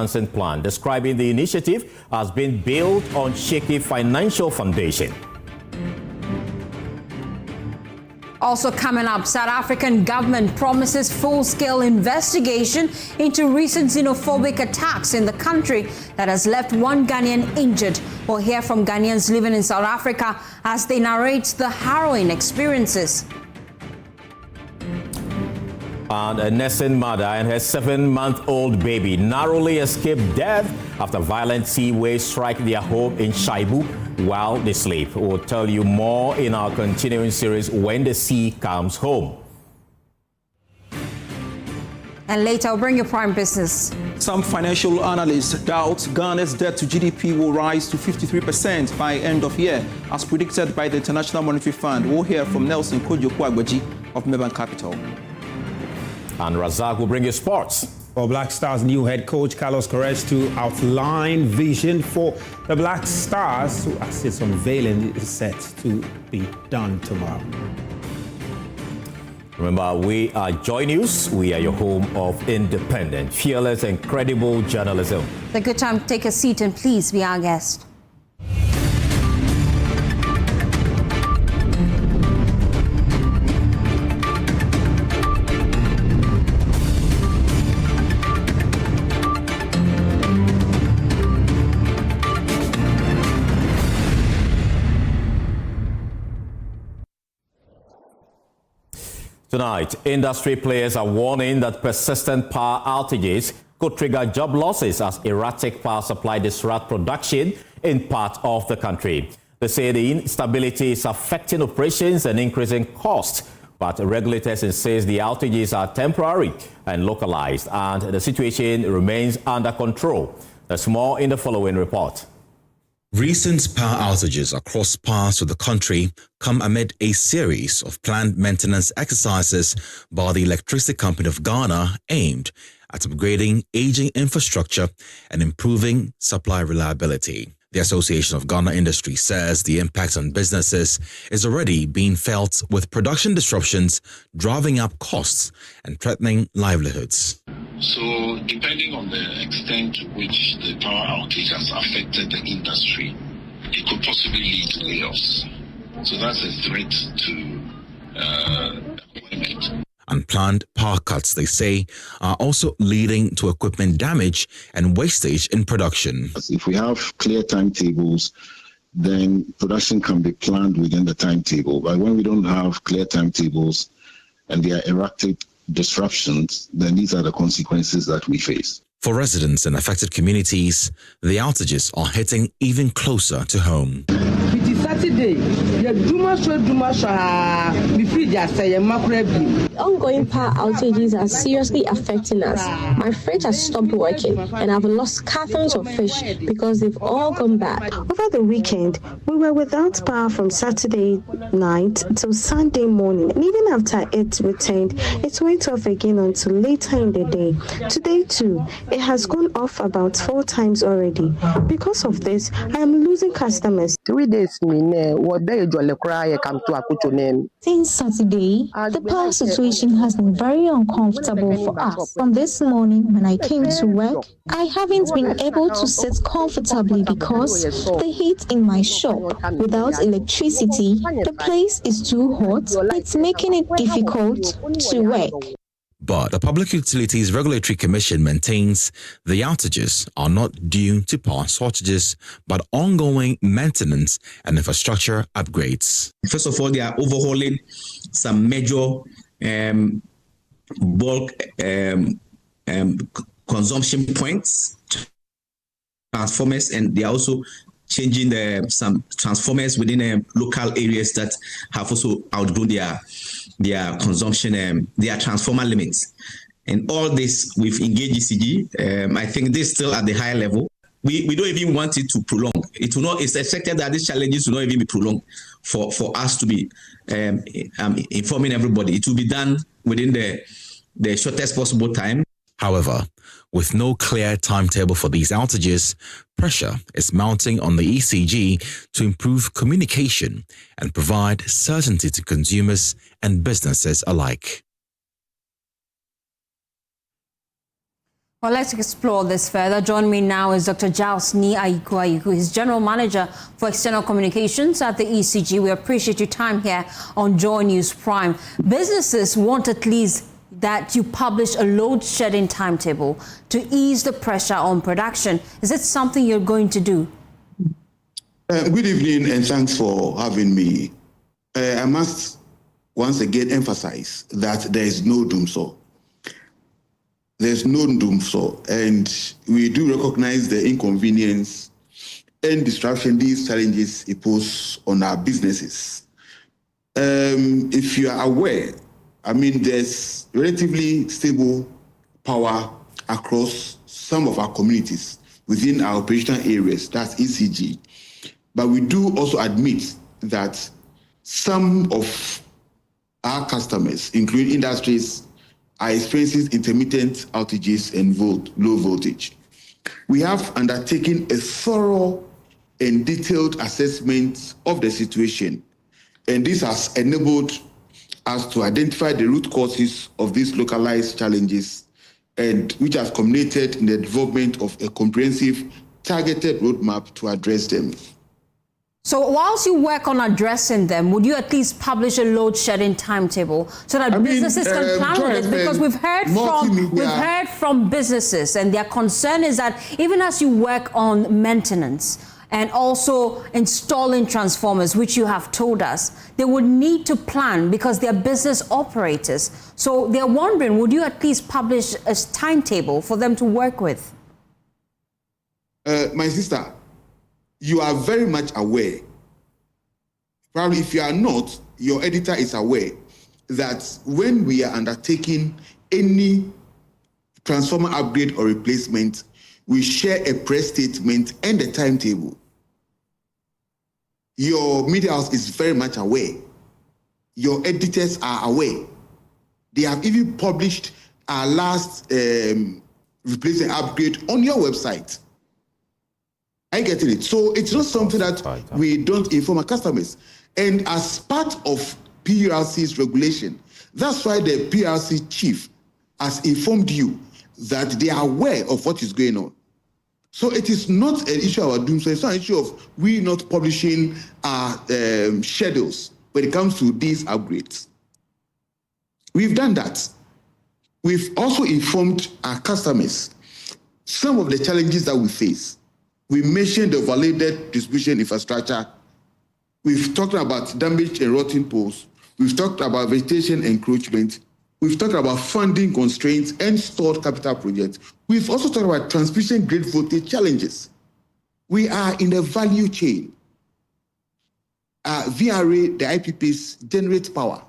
plan, describing the initiative as being built on shaky financial foundation. Also coming up, South African government promises full-scale investigation into recent xenophobic attacks in the country that has left one Ghanaian injured. We'll hear from Ghanaians living in South Africa as they narrate the harrowing experiences. And a nursing mother and her 7-month-old baby narrowly escaped death after violent sea waves strike their home in Shiabu while they sleep. We'll tell you more in our continuing series, When the Sea Comes Home. And later, I'll bring you prime business. Some financial analysts doubt Ghana's debt to GDP will rise to 53% by end of year, as predicted by the International Monetary Fund. We'll hear from Nelson Kojo-Agyeman of Mepe Capital. And Razak will bring you sports. For Black Stars' new head coach Carlos Queiroz to outline vision for the Black Stars, who as its unveiling is set to be done tomorrow. Remember, we are JoyNews. We are your home of independent, fearless, and credible journalism. It's a good time to take a seat and please be our guest. Tonight, industry players are warning that persistent power outages could trigger job losses as erratic power supply disrupt production in part of the country. They say the instability is affecting operations and increasing costs, but regulators insist the outages are temporary and localized, and the situation remains under control. There's more in the following report. Recent power outages across parts of the country come amid a series of planned maintenance exercises by the Electricity Company of Ghana aimed at upgrading aging infrastructure and improving supply reliability. The Association of Ghana Industry says the impact on businesses is already being felt, with production disruptions driving up costs and threatening livelihoods. So, depending on the extent to which the power outage has affected the industry, it could possibly lead to layoffs. So that's a threat to employment. Unplanned power cuts, they say, are also leading to equipment damage and wastage in production. If we have clear timetables, then production can be planned within the timetable. But when we don't have clear timetables and there are erratic disruptions, then these are the consequences that we face. For residents in affected communities, the outages are hitting even closer to home. Ongoing power outages are seriously affecting us. My fridge has stopped working and I've lost cartons of fish because they've all gone bad. Over the weekend, we were without power from Saturday night till Sunday morning, and even after it returned, it went off again until later in the day. Today too, it has gone off about 4 times already. Because of this, I am losing customers. 3 days Since Saturday, the power situation has been very uncomfortable for us. From this morning when I came to work, I haven't been able to sit comfortably because the heat in my shop, without electricity, the place is too hot. It's making it difficult to work. But the Public Utilities Regulatory Commission maintains the outages are not due to power shortages, but ongoing maintenance and infrastructure upgrades. First of all, they are overhauling some major bulk consumption points, transformers, and they are also changing some transformers within local areas that have also outgrown their consumption, their transformer limits. And all this, we've engaged ECG. I think this is still at the higher level. We don't even want it to prolong. It will not. It's expected that these challenges will not even be prolonged for us to be informing everybody. It will be done within the shortest possible time. However, with no clear timetable for these outages, pressure is mounting on the ECG to improve communication and provide certainty to consumers and businesses alike. Well, let's explore this further. Joining me now is Dr. Giles Ni Ayiku. He's General Manager for External Communications at the ECG. We appreciate your time here on JoyNews Prime. Businesses want at least that you publish a load shedding timetable to ease the pressure on production. Is it something you're going to do? Good evening and thanks for having me. I must once again emphasize that there is no doomsday. There's no doomsday, and we do recognize the inconvenience and disruption these challenges impose on our businesses. If you are aware, there's relatively stable power across some of our communities within our operational areas, that's ECG. But we do also admit that some of our customers, including industries, are experiencing intermittent outages and low voltage. We have undertaken a thorough and detailed assessment of the situation, and this has enabled us to identify the root causes of these localized challenges, and which has culminated in the development of a comprehensive, targeted roadmap to address them. So whilst you work on addressing them, would you at least publish a load shedding timetable so that businesses can plan with it? Because we've heard from businesses, and their concern is that even as you work on maintenance and also installing transformers, which you have told us, they would need to plan because they're business operators. So they're wondering, would you at least publish a timetable for them to work with? My sister, you are very much aware. Probably if you are not, your editor is aware that when we are undertaking any transformer upgrade or replacement, we share a press statement and a timetable. Your media house is very much aware. Your editors are aware. They have even published our last replacement upgrade on your website. I get it. So it's not something that we don't inform our customers. And as part of PRC's regulation, that's why the PRC chief has informed you that they are aware of what is going on. So it is not an issue of our doomsday. It's not an issue of we not publishing our schedules when it comes to these upgrades. We've done that. We've also informed our customers some of the challenges that we face. We mentioned the validated distribution infrastructure. We've talked about damaged and rotting poles. We've talked about vegetation encroachment. We've talked about funding constraints and stored capital projects. We've also talked about transmission grid voltage challenges. We are in the value chain. VRA, the IPPs, generate power.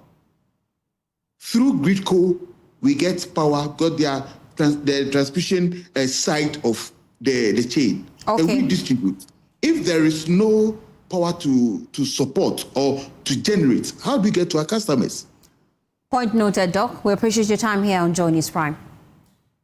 Through Gridco, we get power, got the transmission side of the chain. Okay. And we distribute. If there is no power to support or to generate, how do we get to our customers? Point noted, Doc. We appreciate your time here on JoyNews Prime.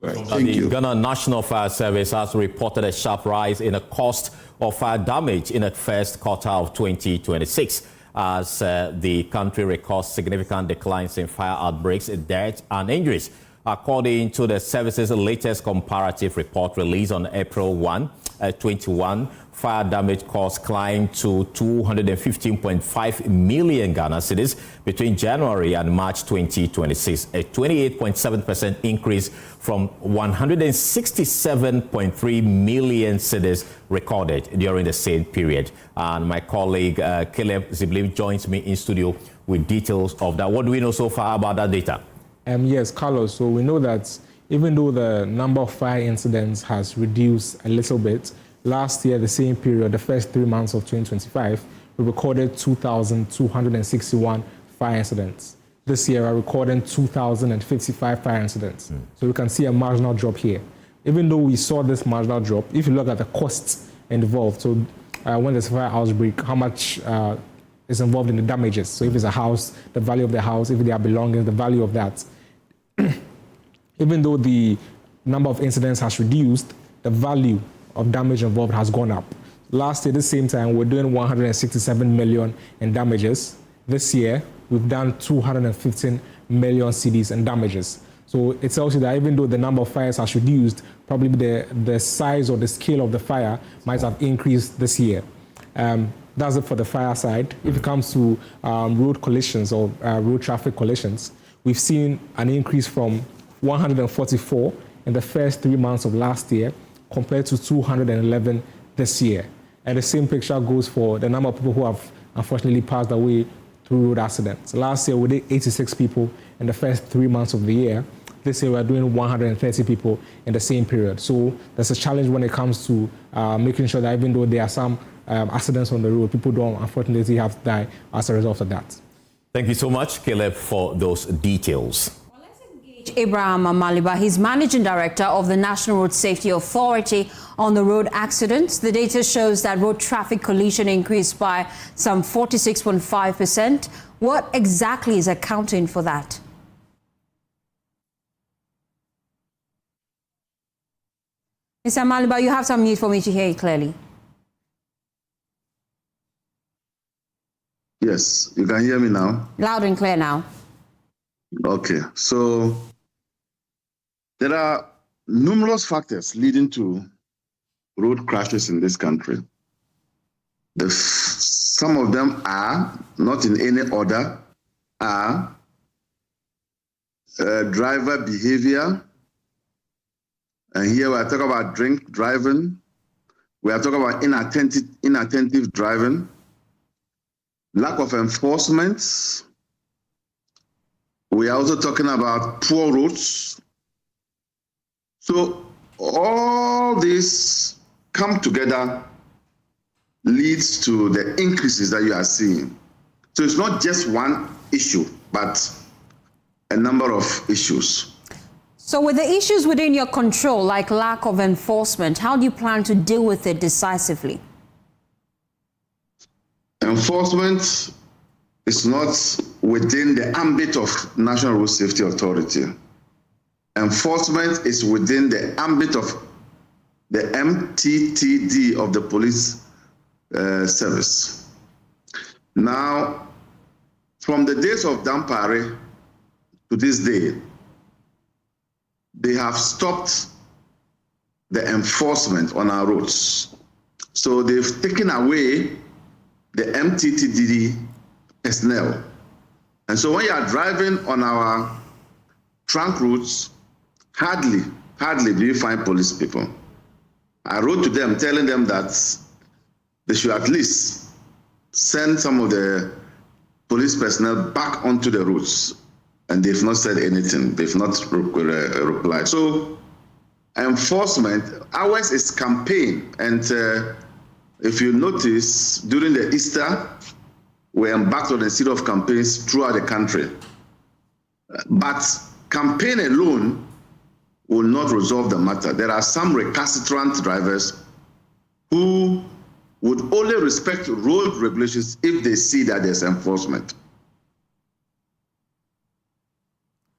Right. Thank you. Ghana National Fire Service has reported a sharp rise in the cost of fire damage in the first quarter of 2026 as the country records significant declines in fire outbreaks, deaths and injuries. According to the service's latest comparative report released on April 21, fire damage costs climbed to 215.5 million Ghana cedis between January and March 2026, a 28.7% increase from 167.3 million cedis recorded during the same period. And my colleague Caleb Ziblim joins me in studio with details of that. What do we know so far about that data? Yes, Carlos. So we know that even though the number of fire incidents has reduced a little bit, last year, the same period, the first 3 months of 2025, we recorded 2,261 fire incidents. This year, we're recording 2,055 fire incidents. So we can see a marginal drop here. Even though we saw this marginal drop, if you look at the costs involved, so when there's a fire outbreak, how much is involved in the damages. So if it's a house, the value of the house, if they are belongings, the value of that. Even though the number of incidents has reduced, the value of damage involved has gone up. Last year, at the same time, we're doing 167 million in damages. This year, we've done 215 million cedis in damages. So it tells you that even though the number of fires has reduced, probably the size or the scale of the fire might have increased this year. That's it for the fire side. If it comes to road collisions or road traffic collisions, we've seen an increase from 144 in the first 3 months of last year compared to 211 this year. And the same picture goes for the number of people who have unfortunately passed away through road accidents. Last year, we did 86 people in the first 3 months of the year. This year, we're doing 130 people in the same period. So there's a challenge when it comes to making sure that even though there are some accidents on the road, people don't unfortunately have to die as a result of that. Thank you so much, Caleb, for those details. Well, let's engage Abraham Amaliba. He's Managing Director of the National Road Safety Authority on the road accidents. The data shows that road traffic collision increased by some 46.5%. What exactly is accounting for that? Mr. Amaliba, you have some need for me to hear you clearly. Yes, you can hear me now? Loud and clear now. Okay, so there are numerous factors leading to road crashes in this country. Some of them are, not in any order, are driver behavior. And here we are talking about drink driving. We are talking about inattentive driving. Lack of enforcement. We are also talking about poor roads. So all these come together leads to the increases that you are seeing. So it's not just one issue, but a number of issues. So with the issues within your control, like lack of enforcement, how do you plan to deal with it decisively? Enforcement is not within the ambit of National Road Safety Authority. Enforcement is within the ambit of the MTTD of the police service. Now, from the days of Dampare to this day, they have stopped the enforcement on our roads. So they've taken away the MTTD personnel. And so when you are driving on our trunk routes, hardly do you find police people. I wrote to them telling them that they should at least send some of the police personnel back onto the routes. And they've not said anything. They've not replied. So enforcement, ours is campaign. And if you notice, during the Easter, we embarked on a series of campaigns throughout the country. But campaign alone will not resolve the matter. There are some recalcitrant drivers who would only respect road regulations if they see that there's enforcement.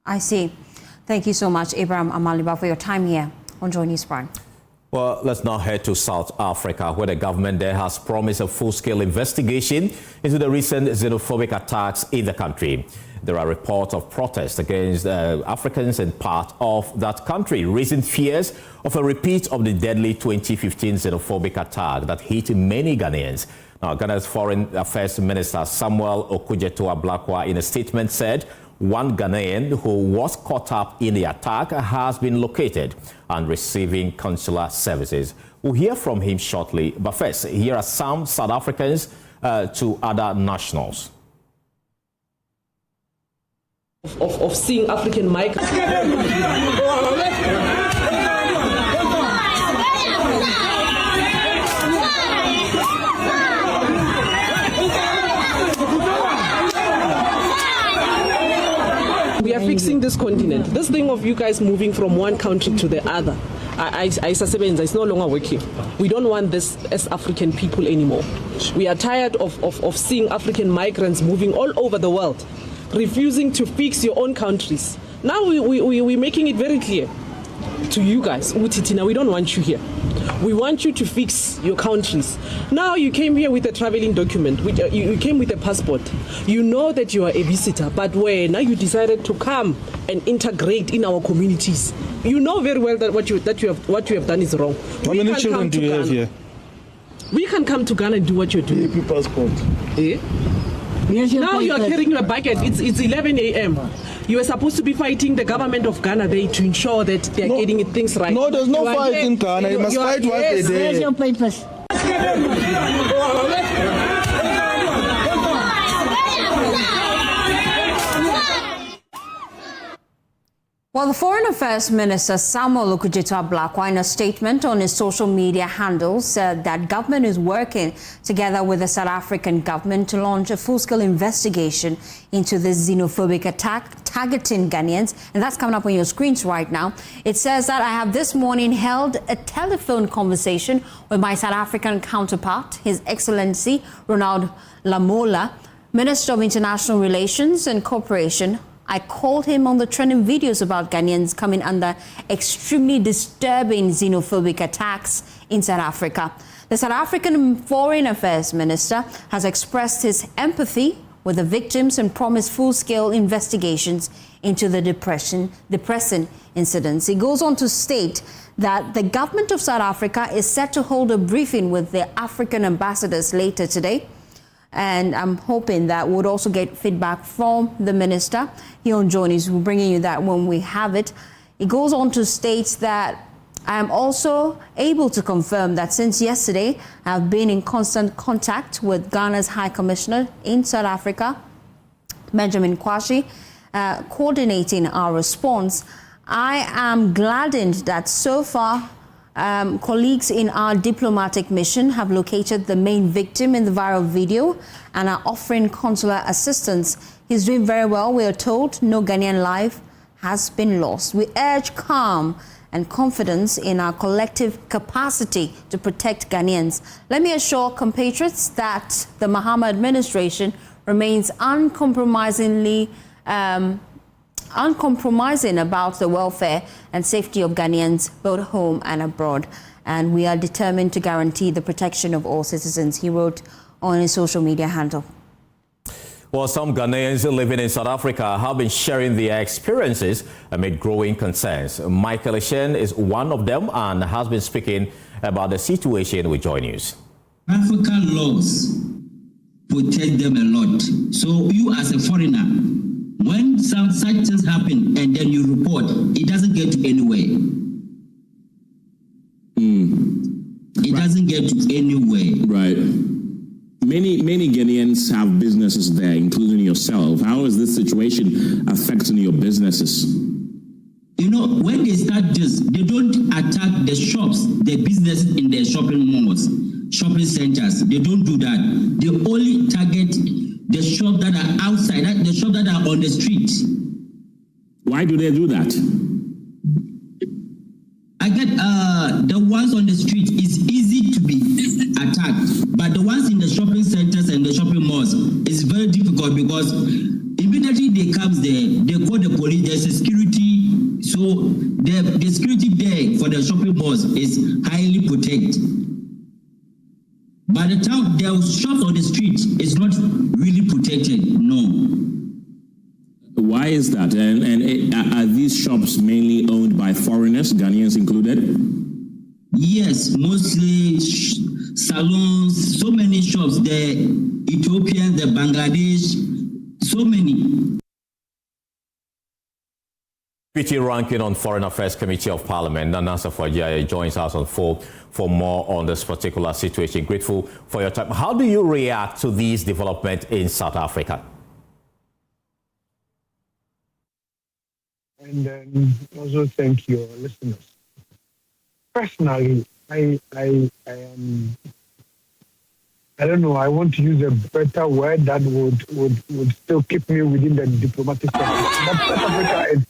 I see. Thank you so much, Abraham Amaliba, for your time here on JoyNews Prime. Well, let's now head to South Africa, where the government there has promised a full-scale investigation into the recent xenophobic attacks in the country. There are reports of protests against Africans in part of that country, raising fears of a repeat of the deadly 2015 xenophobic attack that hit many Ghanaians. Now, Ghana's Foreign Affairs Minister Samuel Okudzeto-Ablakwa, in a statement, said one Ghanaian who was caught up in the attack has been located and receiving consular services. We'll hear from him shortly, but first, here are some South Africans to other nationals. Of seeing African migrants. We are fixing this continent. This thing of you guys moving from one country to the other, it's no longer working. We don't want this as African people anymore. We are tired of seeing African migrants moving all over the world, refusing to fix your own countries. Now we're making it very clear. to you guys, Utitina, we don't want you here. We want you to fix your countries. Now you came here with a traveling document. You came with a passport. You know that you are a visitor, but now you decided to come and integrate in our communities. You know very well that what you have done is wrong. How many children do you have here? We can come to Ghana and do what you're doing. Mepe passport. Eh? Now you are carrying a bucket. It's 11 a.m. You are supposed to be fighting the government of Ghana there to ensure that they are getting things right. No, there's no fight in Ghana. You must fight what they did. Where's your papers? Well, the Foreign Affairs Minister Samuel Okudzeto-Ablakwa, in a statement on his social media handle, said that government is working together with the South African government to launch a full-scale investigation into this xenophobic attack targeting Ghanaians. And that's coming up on your screens right now. It says that I have this morning held a telephone conversation with my South African counterpart, His Excellency Ronald Lamola, Minister of International Relations and Cooperation. I called him on the trending videos about Ghanaians coming under extremely disturbing xenophobic attacks in South Africa. The South African Foreign Affairs Minister has expressed his empathy with the victims and promised full-scale investigations into the depressing incidents. He goes on to state that the government of South Africa is set to hold a briefing with the African ambassadors later today. And I'm hoping that we'll also get feedback from the minister here on JoyNews. We're bringing you that when we have it. It goes on to state that I am also able to confirm that since yesterday, I've been in constant contact with Ghana's High Commissioner in South Africa, Benjamin Kwashi, coordinating our response. I am gladdened that so far, colleagues in our diplomatic mission have located the main victim in the viral video and are offering consular assistance. He's doing very well, we are told. No Ghanaian life has been lost. We urge calm and confidence in our collective capacity to protect Ghanaians. Let me assure compatriots that the Mahama administration remains uncompromising about the welfare and safety of Ghanaians, both home and abroad. And we are determined to guarantee the protection of all citizens, he wrote on his social media handle. Well, some Ghanaians living in South Africa have been sharing their experiences amid growing concerns. Michael Eshen is one of them and has been speaking about the situation with JoyNews. African laws protect them a lot. So you as a foreigner, when some such things happen and then you report, it doesn't get to anywhere. It doesn't get to anywhere. Right. Many Ghanaians have businesses there, including yourself. How is this situation affecting your businesses? You know, when they start this, they don't attack the shops, the businesses in the shopping malls, shopping centers. They don't do that. They only target the shops that are outside, the shops that are on the street. Why do they do that? I get the ones on the street is easy to be attacked, but the ones in the shopping centers and the shopping malls is very difficult because immediately they come there, they call the police, there's a security, so the security there for the shopping malls is highly protected. By the time the shops on the street is not really protected, no. Why is that? And are these shops mainly owned by foreigners, Ghanaians included? Yes, mostly salons, so many shops, the Ethiopians, the Bangladesh, so many. Deputy Ranking on Foreign Affairs Committee of Parliament, Nana Safo-Adjei, joins us on phone for more on this particular situation. Grateful for your time. How do you react to these developments in South Africa? And also thank your listeners. Personally, I don't know, I want to use a better word that would still keep me within the diplomatic sector. But South Africa is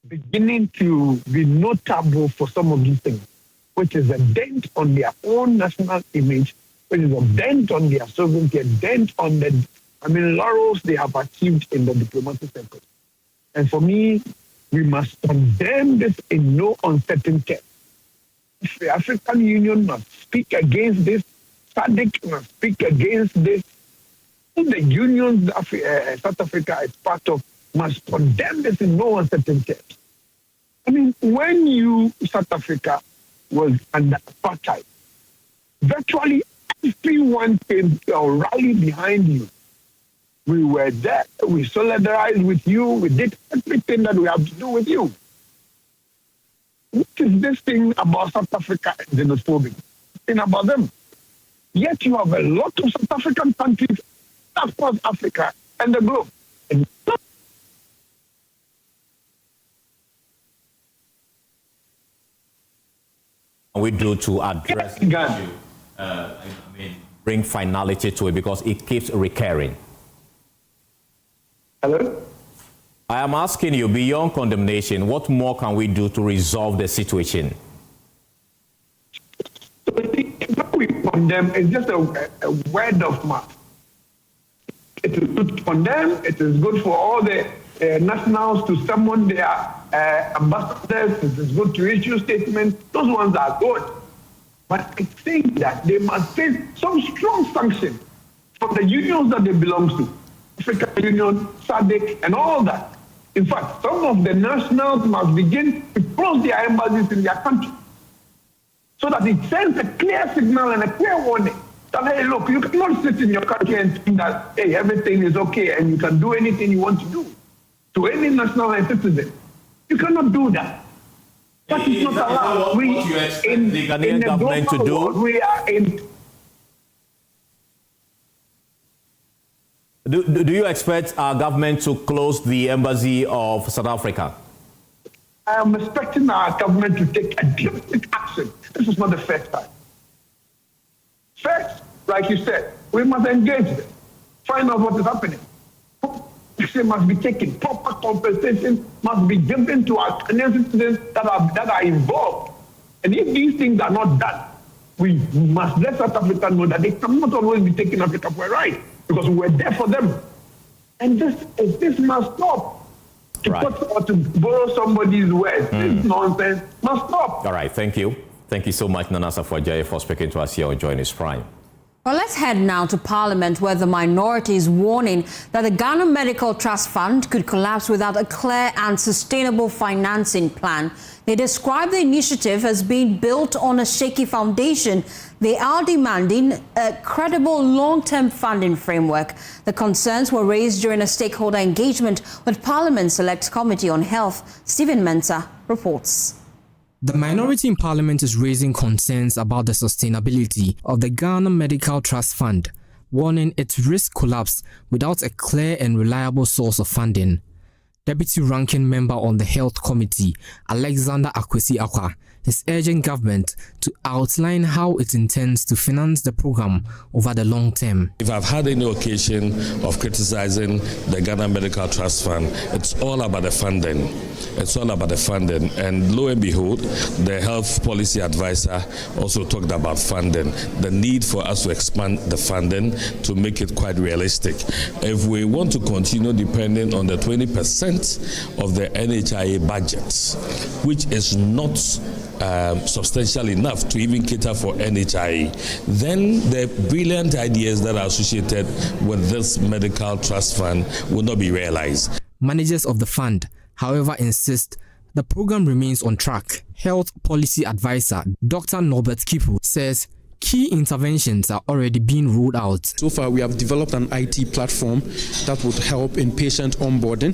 beginning to be notable for some of these things, which is a dent on their own national image, which is a dent on their sovereignty, a dent on the, laurels they have achieved in the diplomatic sector. And for me, we must condemn this in no uncertain terms. The African Union must speak against this. SADC must speak against this. The unions South Africa is part of must condemn this in no uncertain terms. I mean, when South Africa was under apartheid, virtually everyone came to rally behind you. We were there, we solidarized with you, we did everything that we have to do with you. What is this thing about South Africa and xenophobic? Thing about them. Yet you have a lot of South African countries across Africa and the globe. And we do to address the issue, bring finality to it because it keeps recurring. Hello? I am asking you, beyond condemnation, what more can we do to resolve the situation? What we condemn is just a word of mouth. It is good to condemn. It is good for all the nationals to summon their ambassadors. It is good to issue statements. Those ones are good. But I think that they must face some strong sanction from the unions that they belong to. African Union, SADC, and all that. In fact, some of the nationals must begin to close their embassies in their country so that it sends a clear signal and a clear warning that, hey, look, you cannot sit in your country and think that, hey, everything is okay and you can do anything you want to do to any national and citizen. You cannot do that. That is not allowed. What you expect the Ghanaian government to do? We are in. Do you expect our government to close the embassy of South Africa? I am expecting our government to take a drastic action. This is not the first time. First, like you said, we must engage them, find out what is happening. Action must be taken. Proper compensation must be given to our Ghanaian citizens that are involved. And if these things are not done, we must let South Africa know that they cannot always be taking Africa for a ride, because we're there for them. And this must stop. To borrow somebody's words, this nonsense must stop. All right, thank you. Thank you so much, Nana Safuajaye, for speaking to us here on JoyNews Prime. Well, let's head now to Parliament, where the minority is warning that the Ghana Medical Trust Fund could collapse without a clear and sustainable financing plan. They describe the initiative as being built on a shaky foundation. They are demanding a credible long-term funding framework. The concerns were raised during a stakeholder engagement with Parliament's Select Committee on Health. Stephen Mensah reports. The minority in Parliament is raising concerns about the sustainability of the Ghana Medical Trust Fund, warning it risks collapse without a clear and reliable source of funding. Deputy Ranking Member on the Health Committee, Alexander Akwesi-Akwa, is urging government to outline how it intends to finance the program over the long term. If I've had any occasion of criticizing the Ghana Medical Trust Fund, it's all about the funding. It's all about the funding. And lo and behold, the health policy advisor also talked about funding, the need for us to expand the funding to make it quite realistic. If we want to continue depending on the 20% of the NHIA budget, which is not substantial enough to even cater for NHIA, then the brilliant ideas that are associated with this medical trust fund will not be realized. Managers of the fund, however, insist the program remains on track. Health policy advisor Dr. Norbert Kipu says key interventions are already being rolled out. So far, we have developed an IT platform that would help in patient onboarding,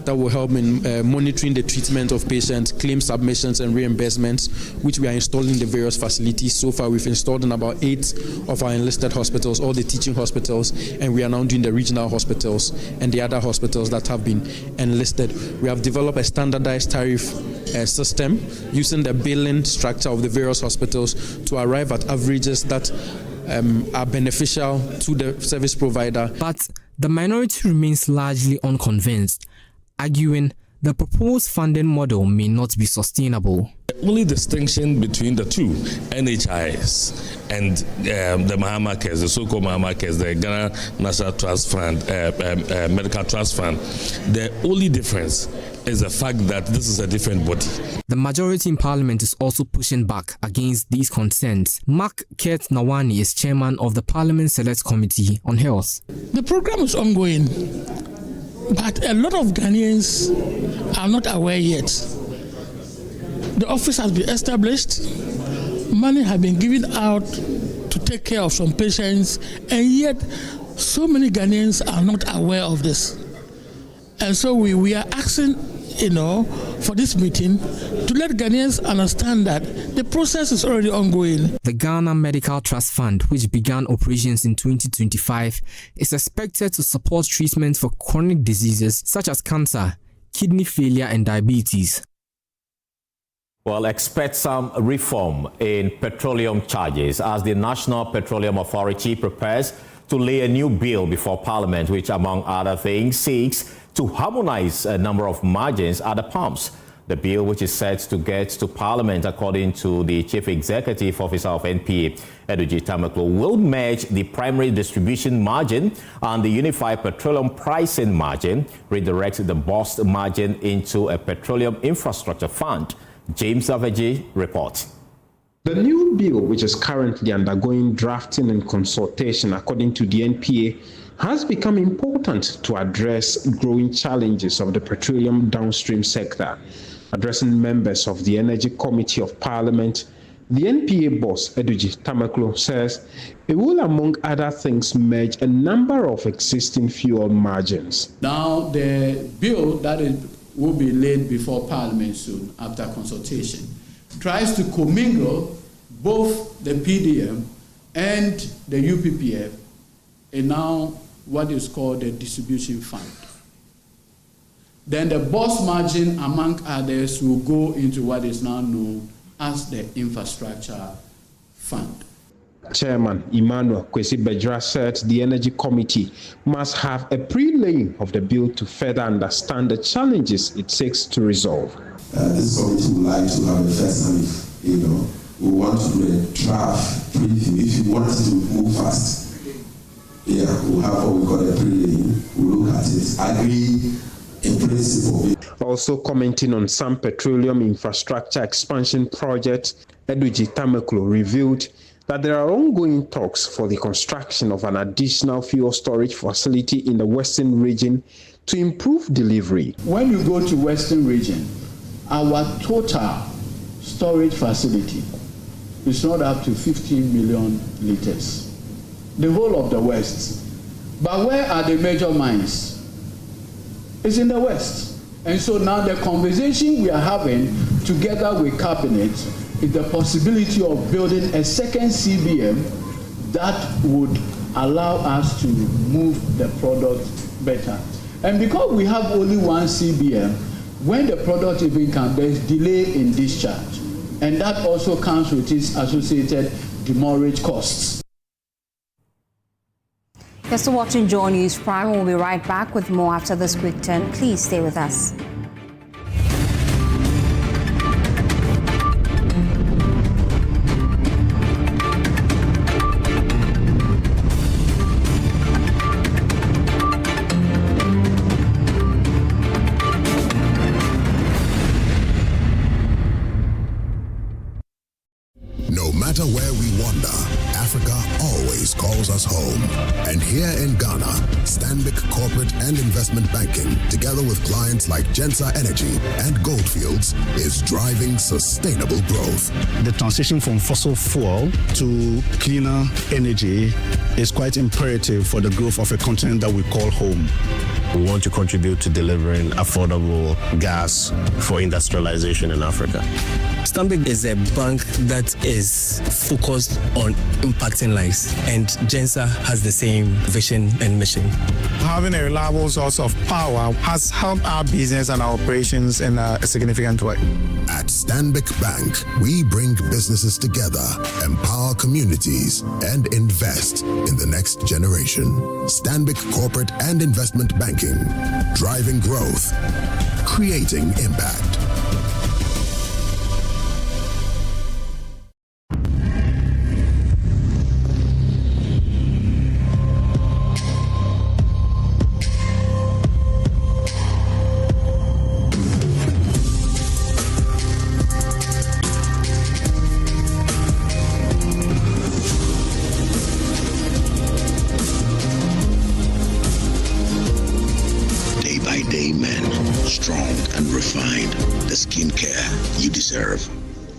that will help in monitoring the treatment of patients, claim submissions and reimbursements, which we are installing in the various facilities. So far, we've installed in about 8 of our enlisted hospitals, all the teaching hospitals, and we are now doing the regional hospitals and the other hospitals that have been enlisted. We have developed a standardized tariff system using the billing structure of the various hospitals to arrive at averages that are beneficial to the service provider. But the minority remains largely unconvinced, arguing the proposed funding model may not be sustainable. The only distinction between the two, NHIS and the Mahama Cares, the so-called Mahama Cares, the Ghana National Trust Fund, Medical Trust Fund, the only difference is the fact that this is a different body. The majority in parliament is also pushing back against these concerns. Mark Kurt Nawani is chairman of the Parliament Select Committee on Health. The program is ongoing, but a lot of Ghanaians are not aware yet. The office has been established, money has been given out to take care of some patients, and yet so many Ghanaians are not aware of this. And so we are asking, for this meeting to let Ghanaians understand that the process is already ongoing. The Ghana Medical Trust Fund, which began operations in 2025, is expected to support treatment for chronic diseases such as cancer, kidney failure, and diabetes. Well, expect some reform in petroleum charges as the National Petroleum Authority prepares to lay a new bill before Parliament, which, among other things, seeks to harmonize a number of margins at the pumps. The bill, which is set to get to Parliament, according to the Chief Executive Officer of NPA, Edugyi Tamaklo, will merge the primary distribution margin and the unified petroleum pricing margin, redirect the BOST margin into a petroleum infrastructure fund. James Aveji reports. The new bill, which is currently undergoing drafting and consultation according to the NPA, has become important to address growing challenges of the petroleum downstream sector. Addressing members of the Energy Committee of Parliament, the NPA boss, Edugyi Tamaklo, says it will, among other things, merge a number of existing fuel margins. Now, the bill that will be laid before Parliament soon, after consultation, tries to commingle both the PDM and the UPPF in now what is called the distribution fund. Then the BOST margin, among others, will go into what is now known as the infrastructure fund. Chairman Emmanuel Kwesi-Bajra said the Energy Committee must have a pre-laying of the bill to further understand the challenges it seeks to resolve. This committee would like to have a first time, we want to do a draft briefing. If you want to move fast, we'll have what we call a pre-laying. We'll look at it, agree in principle. Also commenting on some petroleum infrastructure expansion projects, Edugyi Tamaklo revealed that there are ongoing talks for the construction of an additional fuel storage facility in the Western region to improve delivery. When you go to Western region, our total storage facility is not up to 15 million liters. The whole of the West. But where are the major mines? It's in the West. And so now the conversation we are having together with Cabinet is the possibility of building a second CBM that would allow us to move the product better. And because we have only one CBM, when the product even comes, there's delay in discharge. And that also comes with its associated demurrage costs. You're still watching JoyNews Prime. We'll be right back with more after this quick turn. Please stay with us. No matter where we wander, Africa always calls us home. And here in Ghana, Stanbic Corporate and Investment Banking, together with clients like Gensa Energy and Goldfields, is driving sustainable growth. The transition from fossil fuel to cleaner energy is quite imperative for the growth of a continent that we call home. We want to contribute to delivering affordable gas for industrialization in Africa. Stanbic is a bank that is focused on impacting lives, and Gensa has the same vision and mission. Having a reliable source of power has helped our business and our operations in a significant way. At Stanbic Bank, we bring businesses together, empower communities, communities, and invest in the next generation. Stanbic Corporate and Investment Banking, driving growth, creating impact.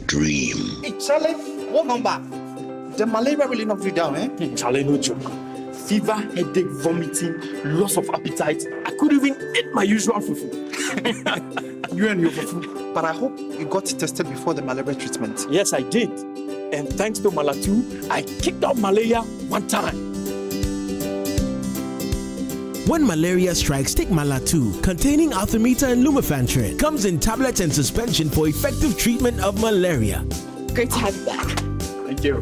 Dream. Hey, Charlie, what number? The malaria really knocked you down, eh? Charlie, no joke. Fever, headache, vomiting, loss of appetite. I couldn't even eat my usual fufu. You and your fufu. But I hope you got tested before the malaria treatment. Yes, I did. And thanks to Malatu, I kicked out malaria one time. When malaria strikes, take Malatu, containing artemether and lumefantrine. Comes in tablets and suspension for effective treatment of malaria. Great to have you back. Thank you.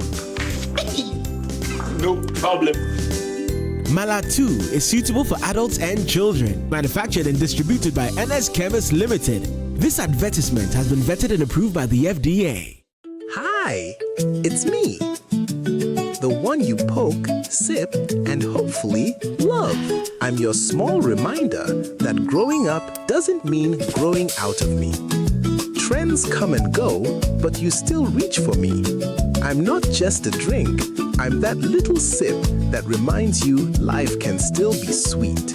No problem. Malatu is suitable for adults and children. Manufactured and distributed by NS Chemist Limited. This advertisement has been vetted and approved by the FDA. Hi, it's me. The one you poke, sip, and hopefully love. I'm your small reminder that growing up doesn't mean growing out of me. Trends come and go, but you still reach for me. I'm not just a drink, I'm that little sip that reminds you life can still be sweet.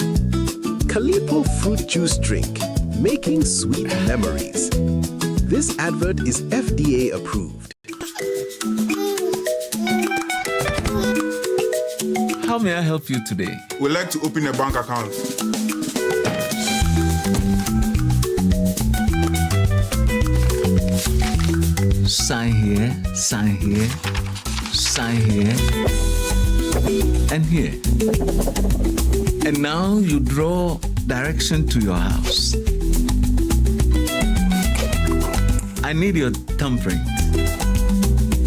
Calipo fruit juice drink, making sweet memories. This advert is FDA approved. How may I help you today? We'd like to open a bank account. Sign here, sign here, sign here, and here. And now you draw direction to your house. I need your thumbprint.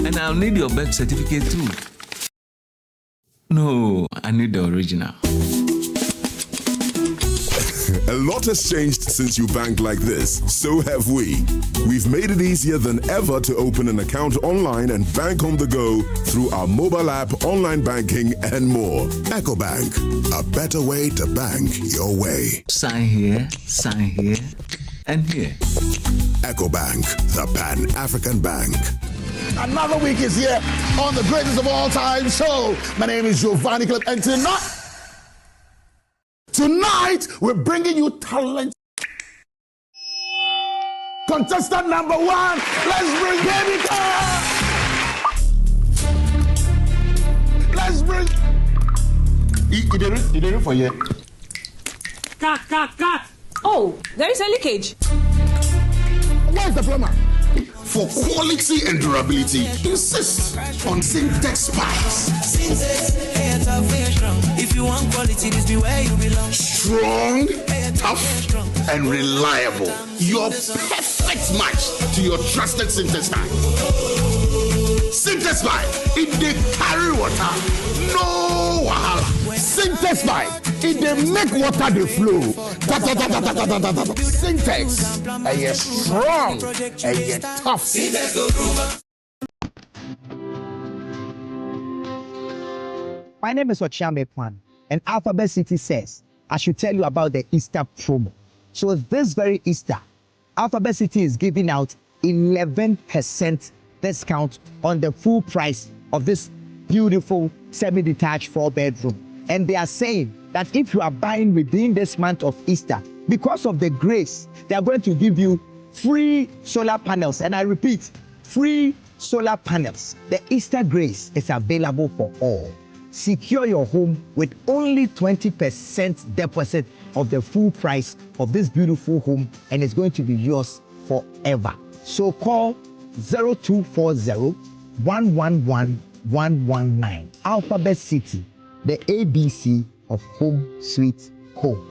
And I'll need your birth certificate too. No, I need the original. A lot has changed since you banked like this. So have we. We've made it easier than ever to open an account online and bank on the go through our mobile app, online banking, and more. EcoBank, a better way to bank your way. Sign here, and here. EcoBank, the Pan-African Bank. Another week is here on the greatest of all time show. My name is Giovanni Clip, and tonight we're bringing you talent. Contestant number one, let's bring Baby Girl. Let's bring. You didn't for you. Cut. Oh, there is a leakage. Where's the plumber? For quality and durability, insist on Syntex pipes. If you want quality, this be where you belong. Strong, tough, and reliable. Your perfect match to your trusted Syntex pipe. Syntex pipe, it they carry water, no wahala. Syntex pipe, it they make water they flow. Syntex, and you're strong, and you're tough. My name is Mepe, and Alphabet City says I should tell you about the Easter promo. So this very Easter, Alphabet City is giving out 11% discount on the full price of this beautiful semi-detached 4-bedroom. And they are saying that if you are buying within this month of Easter, because of the grace, they are going to give you free solar panels. And I repeat, free solar panels. The Easter grace is available for all. Secure your home with only 20% deposit of the full price of this beautiful home, and it's going to be yours forever. So call 0240-111-119. Alphabet City, the ABC of Home Sweet Home.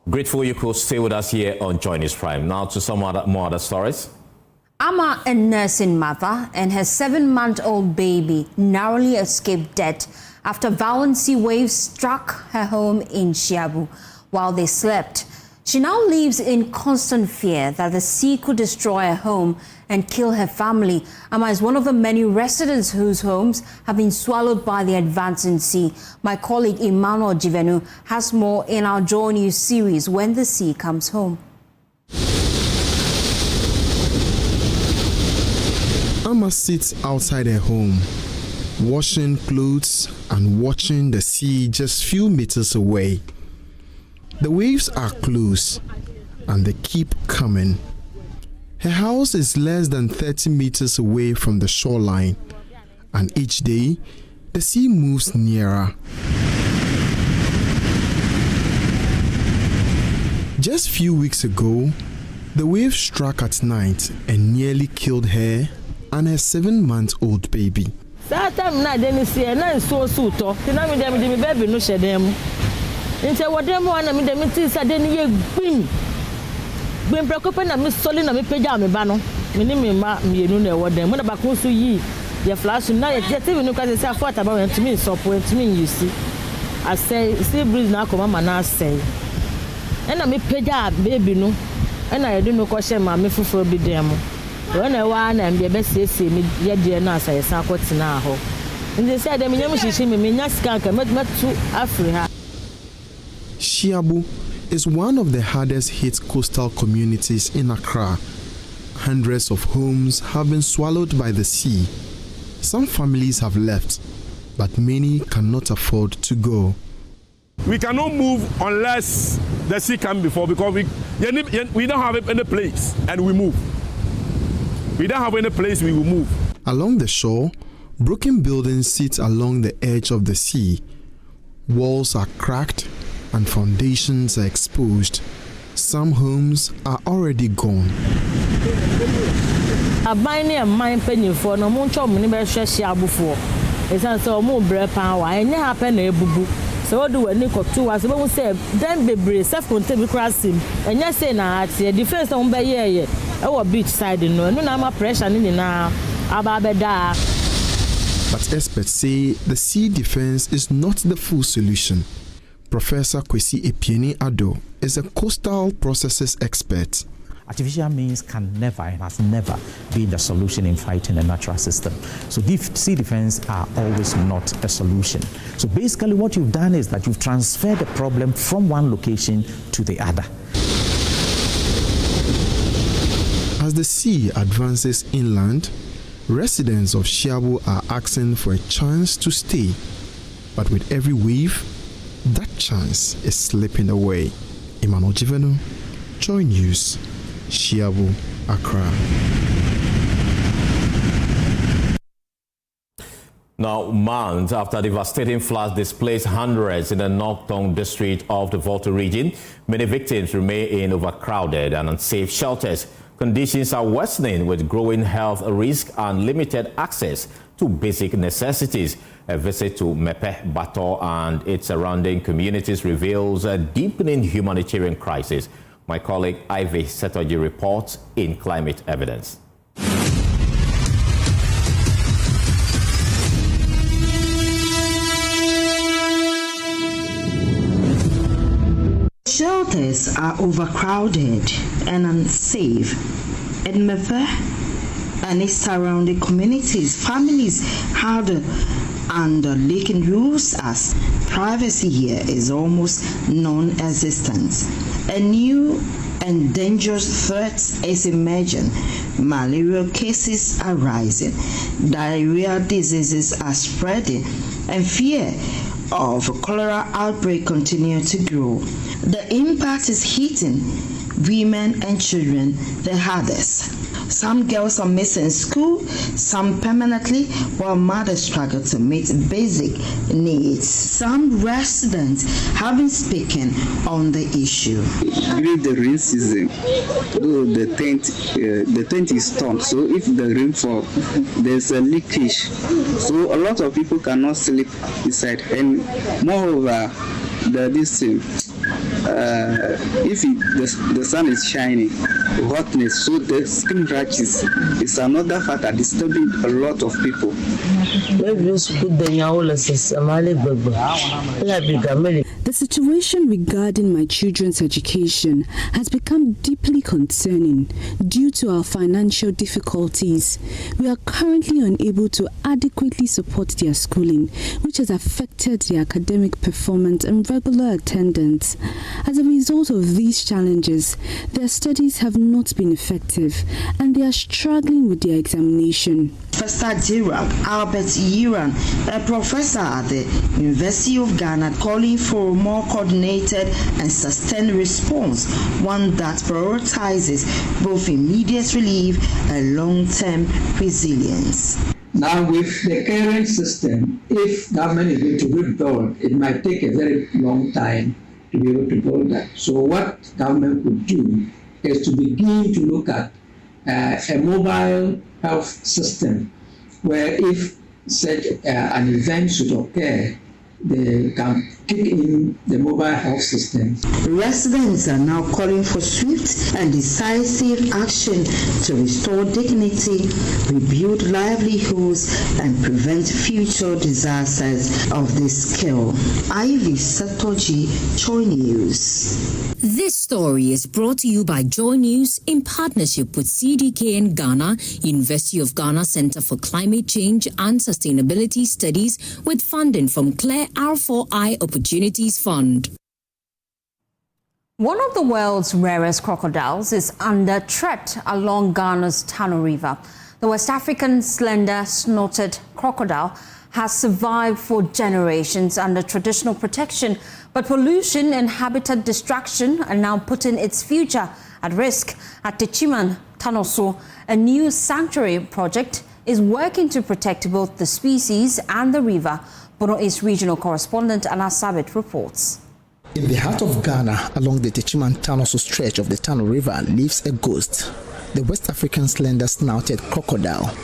Grateful you could stay with us here on JoyNews Prime. Now to some more other stories. Ama, a nursing mother, and her 7-month-old baby narrowly escaped death after violent sea waves struck her home in Shiabu while they slept. She now lives in constant fear that the sea could destroy her home and kill her family. Ama is one of the many residents whose homes have been swallowed by the advancing sea. My colleague Emmanuel Jivenu has more in our JoyNews series, When the Sea Comes Home. Ama sits outside her home, washing clothes and watching the sea just few meters away. The waves are close and they keep coming. Her house is less than 30 meters away from the shoreline, and each day the sea moves nearer. Just few weeks ago, the wave struck at night and nearly killed her and her 7-month-old baby. Shiabu is one of the hardest hit coastal communities in Accra. Hundreds of homes have been swallowed by the sea. Some families have left, but many cannot afford to go. We cannot move unless the sea comes before, because we don't have any place and we move. We don't have any place, we will move. Along the shore, broken buildings sit along the edge of the sea. Walls are cracked and foundations are exposed. Some homes are already gone. So do any to us, but we say, then be self-contained crossing, and yes, say now, the defense on by year, our beach side, no, no, pressure in now, ababeda. But experts say the sea defense is not the full solution. Professor Akufo-Addo is a coastal processes expert. Artificial means can never and has never been the solution in fighting a natural system. So sea defense are always not a solution. So basically what you've done is that you've transferred the problem from one location to the other. As the sea advances inland, residents of Shiabu are asking for a chance to stay. But with every wave, that chance is slipping away. Emmanuel Jivenu, JoyNews, Shiabu, Accra. Now, months after devastating floods displaced hundreds in the Northern district of the Volta region, many victims remain in overcrowded and unsafe shelters. Conditions are worsening with growing health risk and limited access to basic necessities. A visit to Mepe, Bato and its surrounding communities reveals a deepening humanitarian crisis. My colleague Ivy Setoji reports in Climate Evidence. Shelters are overcrowded and unsafe. In Mepe and its surrounding communities, families harder under leaking roofs as privacy here is almost non-existent. A new and dangerous threat is emerging. Malaria cases are rising, diarrhea diseases are spreading, and fear of cholera outbreak continue to grow. The impact is hitting women and children the hardest. Some girls are missing school, some permanently, while mothers struggle to meet basic needs. Some residents have been speaking on the issue. During the rain season, though the tent is torn, so if the rain falls, there's a leakage. So a lot of people cannot sleep inside, and moreover, if the sun is shining, hotness, so the skin rashes is another factor disturbing a lot of people. The situation regarding my children's education has become deeply concerning due to our financial difficulties. We are currently unable to adequately support their schooling, which has affected their academic performance and regular attendance. As a result of these challenges, their studies have not been effective and they are struggling with their examination. Professor Jirab Albert Yiran, a professor at the University of Ghana, calling for a more coordinated and sustained response, one that prioritizes both immediate relief and long-term resilience. Now, with the current system, if government is going to rebuild, it might take a very long time to be able to build that. So what government could do is to begin to look at a mobile health system where if such an event should occur, they can kick in the mobile health system. Residents are now calling for swift and decisive action to restore dignity, rebuild livelihoods, and prevent future disasters of this scale. Ivy Satoji, JoyNews. This story is brought to you by JoyNews in partnership with CDK and Ghana, University of Ghana Center for Climate Change and Sustainability Studies, with funding from Claire R4I Opportunities Fund. One of the world's rarest crocodiles is under threat along Ghana's Tano River. The West African slender-snouted crocodile has survived for generations under traditional protection, but pollution and habitat destruction are now putting its future at risk. At Agyeman-Rawlings, a new sanctuary project is working to protect both the species and the river. Bono East regional correspondent Anna Sabit reports. In the heart of Ghana, along the Agyeman-Rawlings stretch of the Tano River, lives a ghost, the West African slender-snouted crocodile.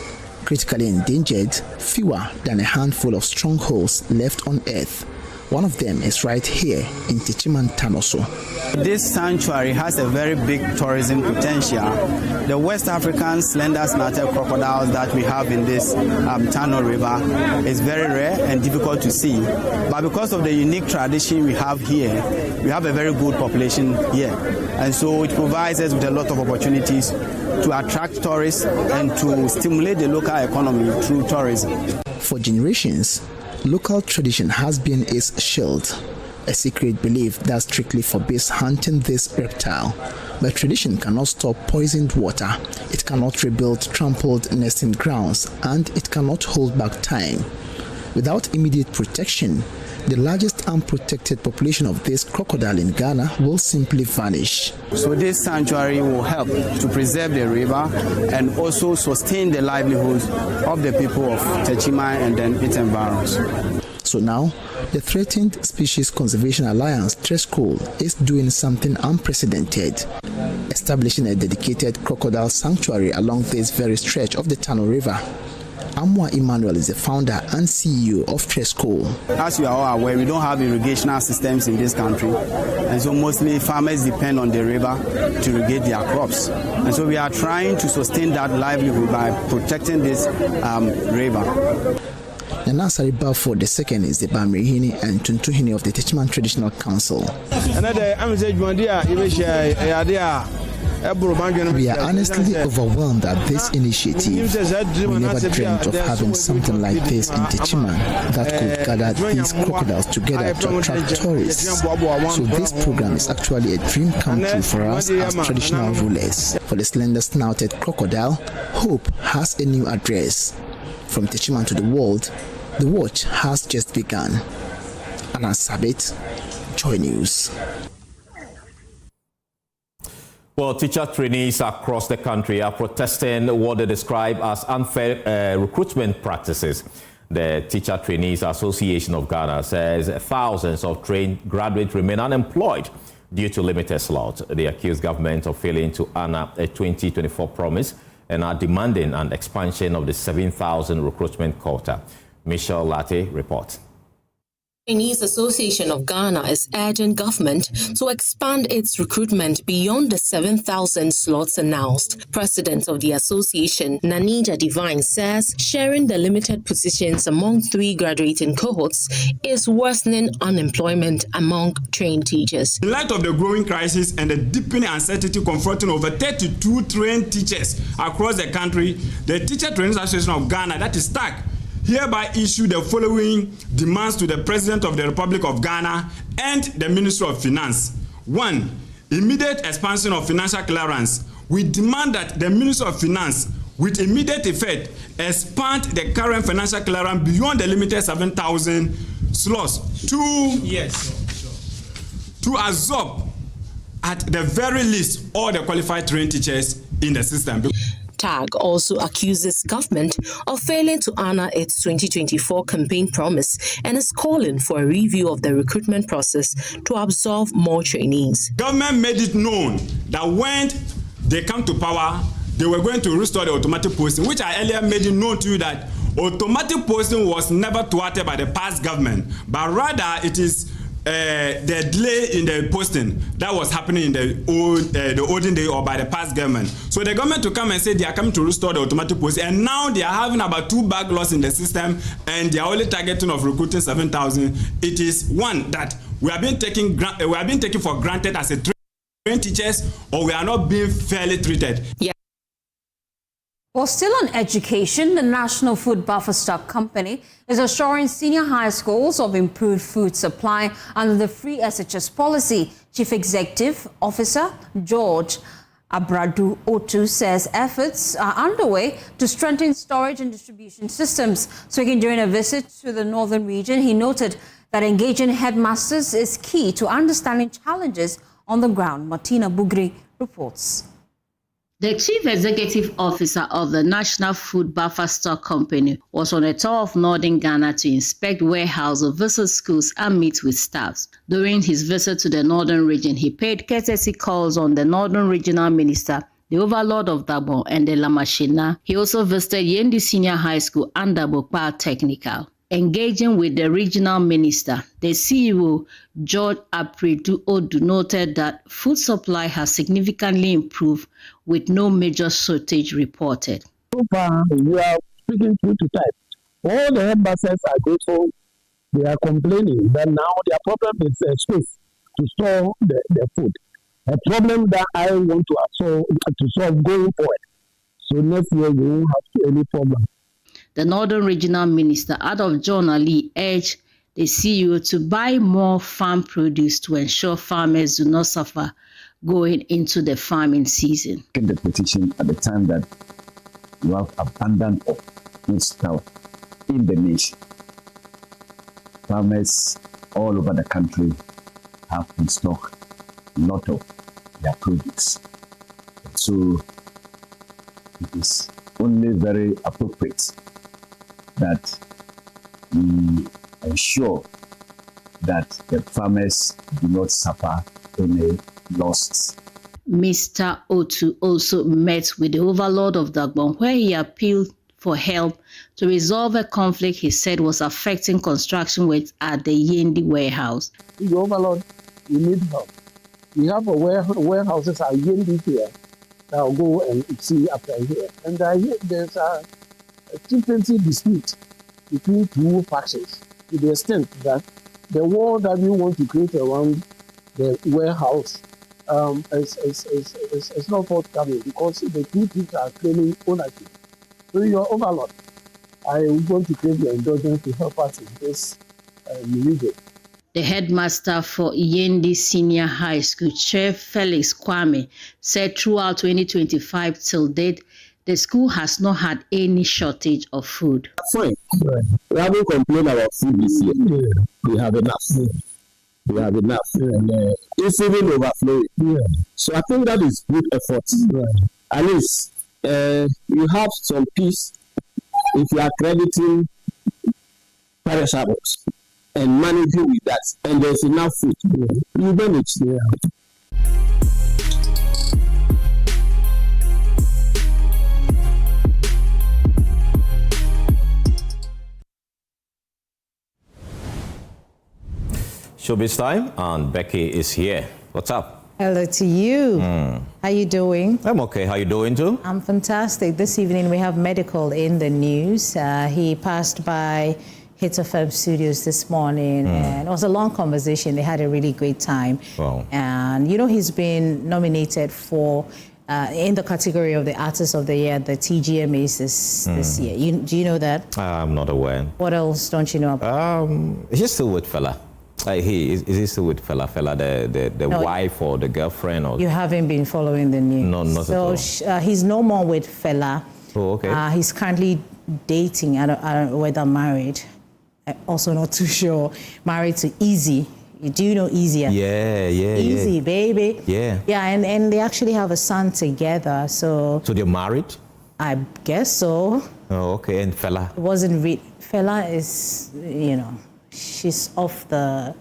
Critically endangered, fewer than a handful of strongholds left on earth. One of them is right here in Agyeman-Rawlings. This sanctuary has a very big tourism potential. The West African slender-snouted crocodiles that we have in this Tano River is very rare and difficult to see. But because of the unique tradition we have here, we have a very good population here. And so it provides us with a lot of opportunities to attract tourists and to stimulate the local economy through tourism. For generations, local tradition has been its shield, a secret belief that strictly forbids hunting this reptile. But tradition cannot stop poisoned water, it cannot rebuild trampled nesting grounds, and it cannot hold back time. Without immediate protection, the largest unprotected population of this crocodile in Ghana will simply vanish. So this sanctuary will help to preserve the river and also sustain the livelihoods of the people of Agyeman and then its environs. So now, the Threatened Species Conservation Alliance TRESCOL is doing something unprecedented, establishing a dedicated crocodile sanctuary along this very stretch of the Tano River. Amwa Emmanuel is the founder and CEO of TRESCOL. As you are all aware, we don't have irrigational systems in this country, and so mostly farmers depend on the river to irrigate their crops. And so we are trying to sustain that livelihood by protecting this river. Nanasari Balfour II is the Bamrihini and Tuntuhini of the Agyeman Traditional Council. We are honestly overwhelmed at this initiative. We never dreamt of having something like this in Agyeman that could gather these crocodiles together to attract tourists. So this program is actually a dream come true for us as traditional rulers. For the slender-snouted crocodile, hope has a new address. From Agyeman to the world, the watch has just begun. Anna Sabit, JoyNews. Well, teacher trainees across the country are protesting what they describe as unfair recruitment practices. The Teacher Trainees Association of Ghana says thousands of trained graduates remain unemployed due to limited slots. They accuse government of failing to honor a 2024 promise and are demanding an expansion of the 7,000 recruitment quota. Michelle Latte reports. Chinese Association of Ghana is urging government to expand its recruitment beyond the 7,000 slots announced. President of the association, Nanija Divine, says sharing the limited positions among 3 graduating cohorts is worsening unemployment among trained teachers. In light of the growing crisis and the deepening uncertainty confronting over 32 trained teachers across the country, the Teacher Training Association of Ghana, that is TAG, hereby issue the following demands to the President of the Republic of Ghana and the Ministry of Finance. 1. Immediate expansion of financial clearance. We demand that the Ministry of Finance, with immediate effect, expand the current financial clearance beyond the limited 7,000 slots to absorb, at the very least, all the qualified trained teachers in the system. TAG also accuses government of failing to honor its 2024 campaign promise and is calling for a review of the recruitment process to absorb more trainees. Government made it known that when they come to power, they were going to restore the automatic posting, which I earlier made it known to you that automatic posting was never thwarted by the past government, but rather it is the delay in the posting that was happening in the olden day or by the past government. So the government to come and say they are coming to restore the automatic posting, and now they are having about 2 backlogs in the system, and they are only targeting of recruiting 7,000. It is one that we are being taken for granted as a trained teachers, or we are not being fairly treated. Yeah. Well, still on education, the National Food Buffer Stock Company is assuring senior high schools of improved food supply under the free SHS policy. Chief Executive Officer George Abradu-Otu says efforts are underway to strengthen storage and distribution systems. Speaking during a visit to the northern region, he noted that engaging headmasters is key to understanding challenges on the ground. Martina Bugri reports. The Chief Executive Officer of the National Food Buffer Stock Company was on a tour of northern Ghana to inspect warehouses, visit schools and meet with staffs. During his visit to the northern region, he paid courtesy calls on the Northern Regional Minister, the Overlord of Dabo, and the Lamashina. He also visited Yendi Senior High School and Dabo Technical. Engaging with the regional minister, the CEO, George Abradu-Otu, noted that food supply has significantly improved with no major shortage reported. So far, we are speaking through to type. All the headmasters are grateful. They are complaining that now their problem is space to store the food. A problem that I want to solve going forward. So next year, we won't have any problem. The Northern Regional Minister, Adolf John Ali, urged the CEO to buy more farm produce to ensure farmers do not suffer going into the farming season. The petition at the time that you have abundance of food stuff in the nation. Farmers all over the country have in stock a lot of their produce. So it is only very appropriate that we ensure that the farmers do not suffer any losses. Mr. Otu also met with the Overlord of Dagbon, where he appealed for help to resolve a conflict he said was affecting construction work at the Yendi warehouse. The Overlord, we need help. We have a warehouses at Yendi here that I'll go and see after here. And there's a chieftaincy dispute between 2 factions to the extent that the wall that we want to create around the warehouse is not forthcoming because the 2 people are claiming ownership. So your Overlord, I want to create the indulgence to help us in this region. The headmaster for Yendi Senior High School, Chair Felix Kwame, said throughout 2025 till date, the school has not had any shortage of food. Fine. We haven't complained about food this year. Yeah. We have enough. Yeah. We have enough. Yeah. And, it's even overflowing. Yeah. So I think that is good effort. Yeah. At least you have some peace if you are crediting perishables and managing with that. And there's enough food. Yeah. You manage. Yeah. Showbiz time, and Becky is here. What's up? Hello to you. How you doing? I'm okay. How you doing too? I'm fantastic. This evening we have medical in the news. He passed by Hit FM Studios this morning, and it was a long conversation. They had a really great time. Wow. And you know, he's been nominated for in the category of the Artist of the Year, the TGMAs this year. Do you know that? I'm not aware. What else don't you know about? He's still with fella. Is he still with fella, the wife or the girlfriend? Or? You haven't been following the news. No, not at all. So he's no more with fella. Oh, okay. He's currently dating. I don't know whether married. I'm also not too sure. Married to Easy. Do you know Easy? Yeah. Easy, baby. Yeah. Yeah, and they actually have a son together. So they're married? I guess so. Oh, okay. And fella? It wasn't fella is, she's off the.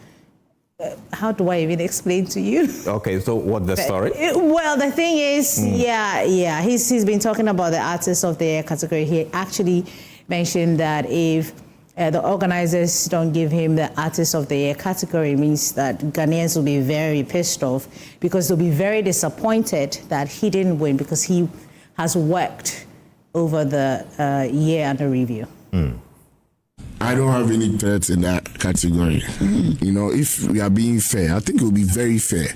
How do I even explain to you? Okay, so what's the story? Well, the thing is, he's been talking about the Artist of the Year category. He actually mentioned that if the organizers don't give him the Artist of the Year category, means that Ghanaians will be very pissed off, because they'll be very disappointed that he didn't win, because he has worked over the year under review. I don't have any threats in that category. If we are being fair, I think it will be very fair,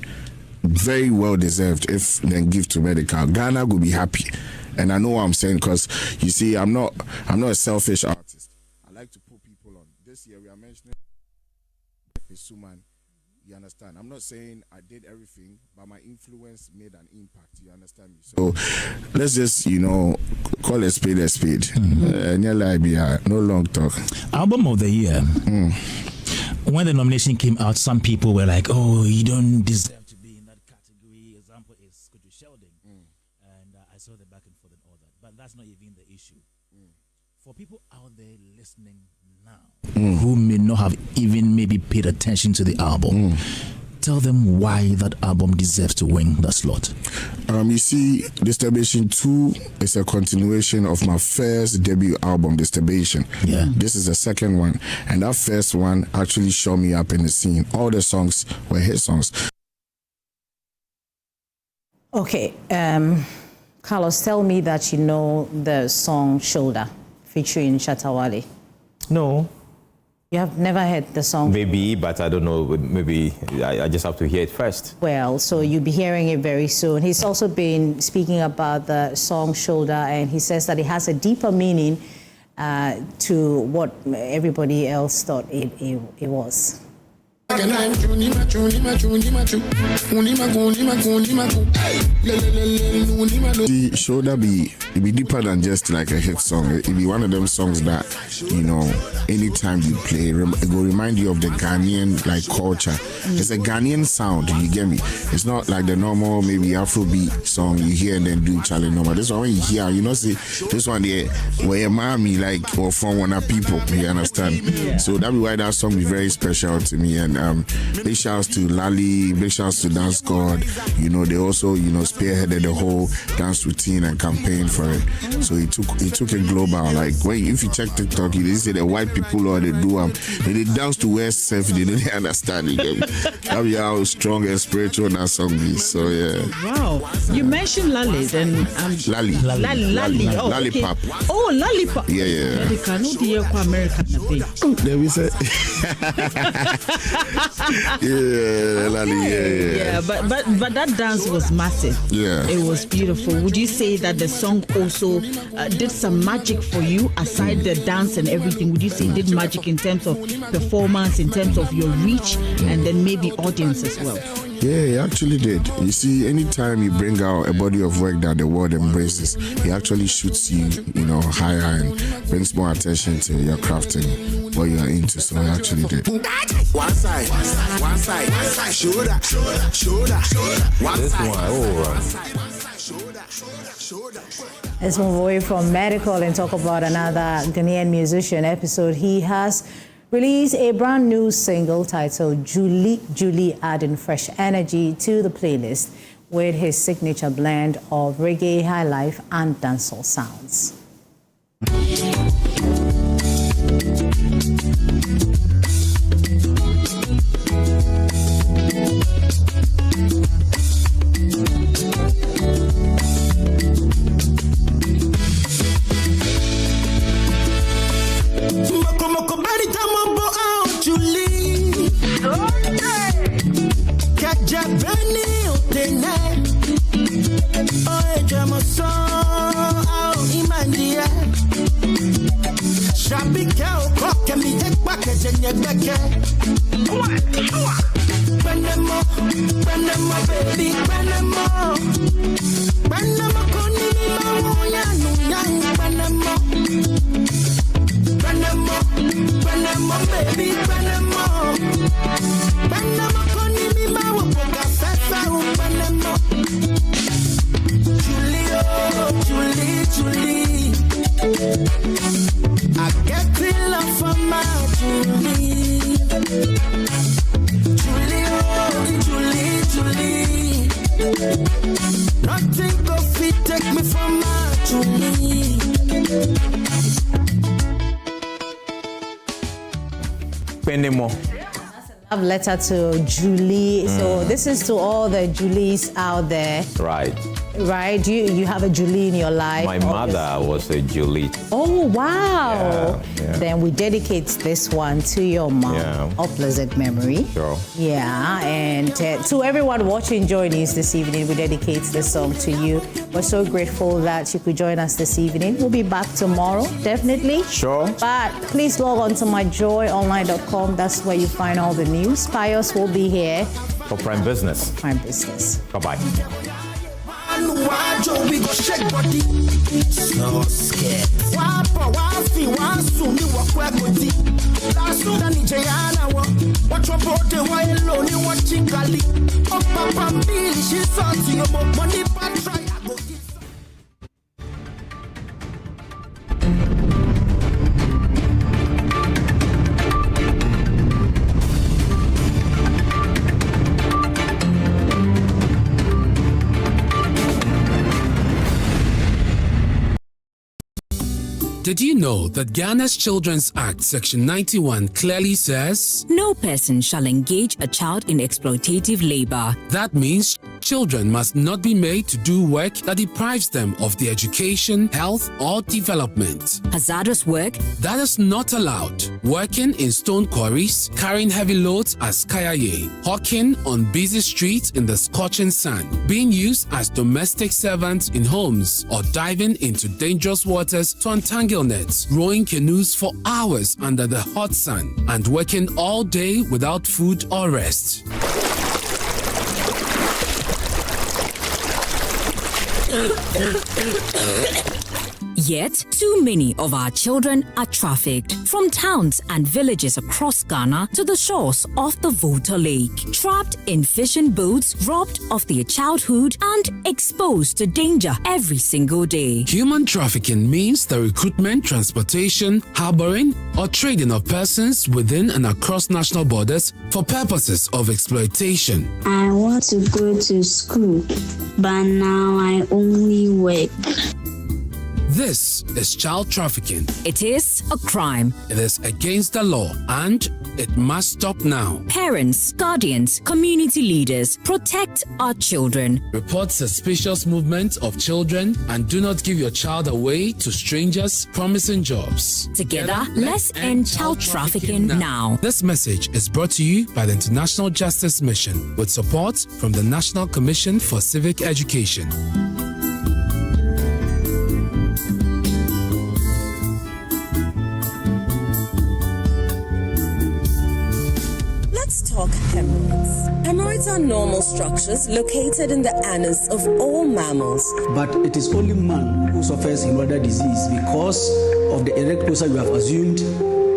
very well deserved if then give to medical. Ghana will be happy, and I know what I'm saying, because you see, I'm not a selfish artist. I like to put people on. This year we are mentioning Suman. You understand? I'm not saying I did everything, but my influence made an impact. You understand me? So let's just, call a spade a spade. No long talk. Album of the year. When the nomination came out, some people were like, "Oh, you don't deserve to be in that category." Example is Sheldon, and I saw the back and forth and all that. But that's not even the issue. For people out there listening now, who may not have even maybe paid attention to the album, tell them why that album deserves to win the slot. You see, Disturbation 2 is a continuation of my first debut album, Disturbation. Yeah. This is the second one, and that first one actually showed me up in the scene. All the songs were his songs. Okay, Carlos, tell me that you know the song Shoulder featuring Shatawale. No. You have never heard the song? Maybe, but I don't know. Maybe I just have to hear it first. Well, so you'll be hearing it very soon. He's also been speaking about the song Shoulder, and he says that it has a deeper meaning to what everybody else thought it was. The shoulder be deeper than just like a hit song. It be one of them songs that, anytime you play, it will remind you of the Ghanaian culture. It's a Ghanaian sound, you get me? It's not like the normal maybe Afrobeat song you hear and then do Charlie normal. This one when you hear, see this one there where your mommy or from one of people, you understand? Yeah. So that's why that song is very special to me. And big shouts to Lali, big shouts to Dance God. They also spearheaded the whole dance routine and campaign for it. So he took it global. If you check TikTok, they say the white people or they do they dance to West self, they don't understand it. That's how strong and spiritual that song is. So yeah. Wow. You mentioned Lali, then Lali. Oh, Lollipop. Okay. Oh, Lollipop. Yeah. They cannot be American. There we say. Yeah, Lali. Yeah. But that dance was massive. Yeah. It was beautiful. Would you say that the song also did some magic for you aside the dance and everything? Would you say it did magic in terms of performance, in terms of your reach, and then maybe audience as well? Yeah, he actually did. You see, anytime you bring out a body of work that the world embraces, he actually shoots you, higher and brings more attention to your craft and what you're into. So he actually did. One side, shoulder, one This side. one, oh, Let's move away from medical and talk about another Ghanaian musician episode. He has released a brand new single titled Julie, adding fresh energy to the playlist with his signature blend of reggae, high life, and dancehall sounds. I get in love for my Julie. Julie. Nothing go fit take me from my Julie. Penemo. Love letter to Julie. So this is to all the Julies out there. Right. Right? You have a Julie in your life. My mother was a Julie. Oh, wow. Yeah. Then we dedicate this one to your mom. Of blessed memory. Sure. Yeah. And to everyone watching JoyNews this evening, we dedicate this song to you. We're so grateful that you could join us this evening. We'll be back tomorrow, definitely. Sure. But please log on to myjoyonline.com. That's where you find all the news. Pius will be here. For Prime Business. Prime Business. Bye-bye. We go shake body. So scared. Last than Jayana, what your body while alone, you watching Kali. Oh, Papa, she's something about money, but try. Did you know that Ghana's Children's Act Section 91 clearly says, "No person shall engage a child in exploitative labor." That means children must not be made to do work that deprives them of their education, health, or development. Hazardous work? That is not allowed. Working in stone quarries, carrying heavy loads as kayaye, hawking on busy streets in the scorching sun, being used as domestic servants in homes, or diving into dangerous waters to untangle nets, rowing canoes for hours under the hot sun, and working all day without food or rest. Yet, too many of our children are trafficked from towns and villages across Ghana to the shores of the Volta Lake, trapped in fishing boats, robbed of their childhood, and exposed to danger every single day. Human trafficking means the recruitment, transportation, harboring, or trading of persons within and across national borders for purposes of exploitation. I want to go to school, but now I only work. This is child trafficking. It is a crime. It is against the law and it must stop now. Parents, guardians, community leaders, protect our children. Report suspicious movement of children and do not give your child away to strangers promising jobs. Together, let's end child trafficking now. This message is brought to you by the International Justice Mission with support from the National Commission for Civic Education. Talk hemorrhoids. Hemorrhoids are normal structures located in the anus of all mammals. But it is only man who suffers hemorrhoidal disease because of the erect posture we have assumed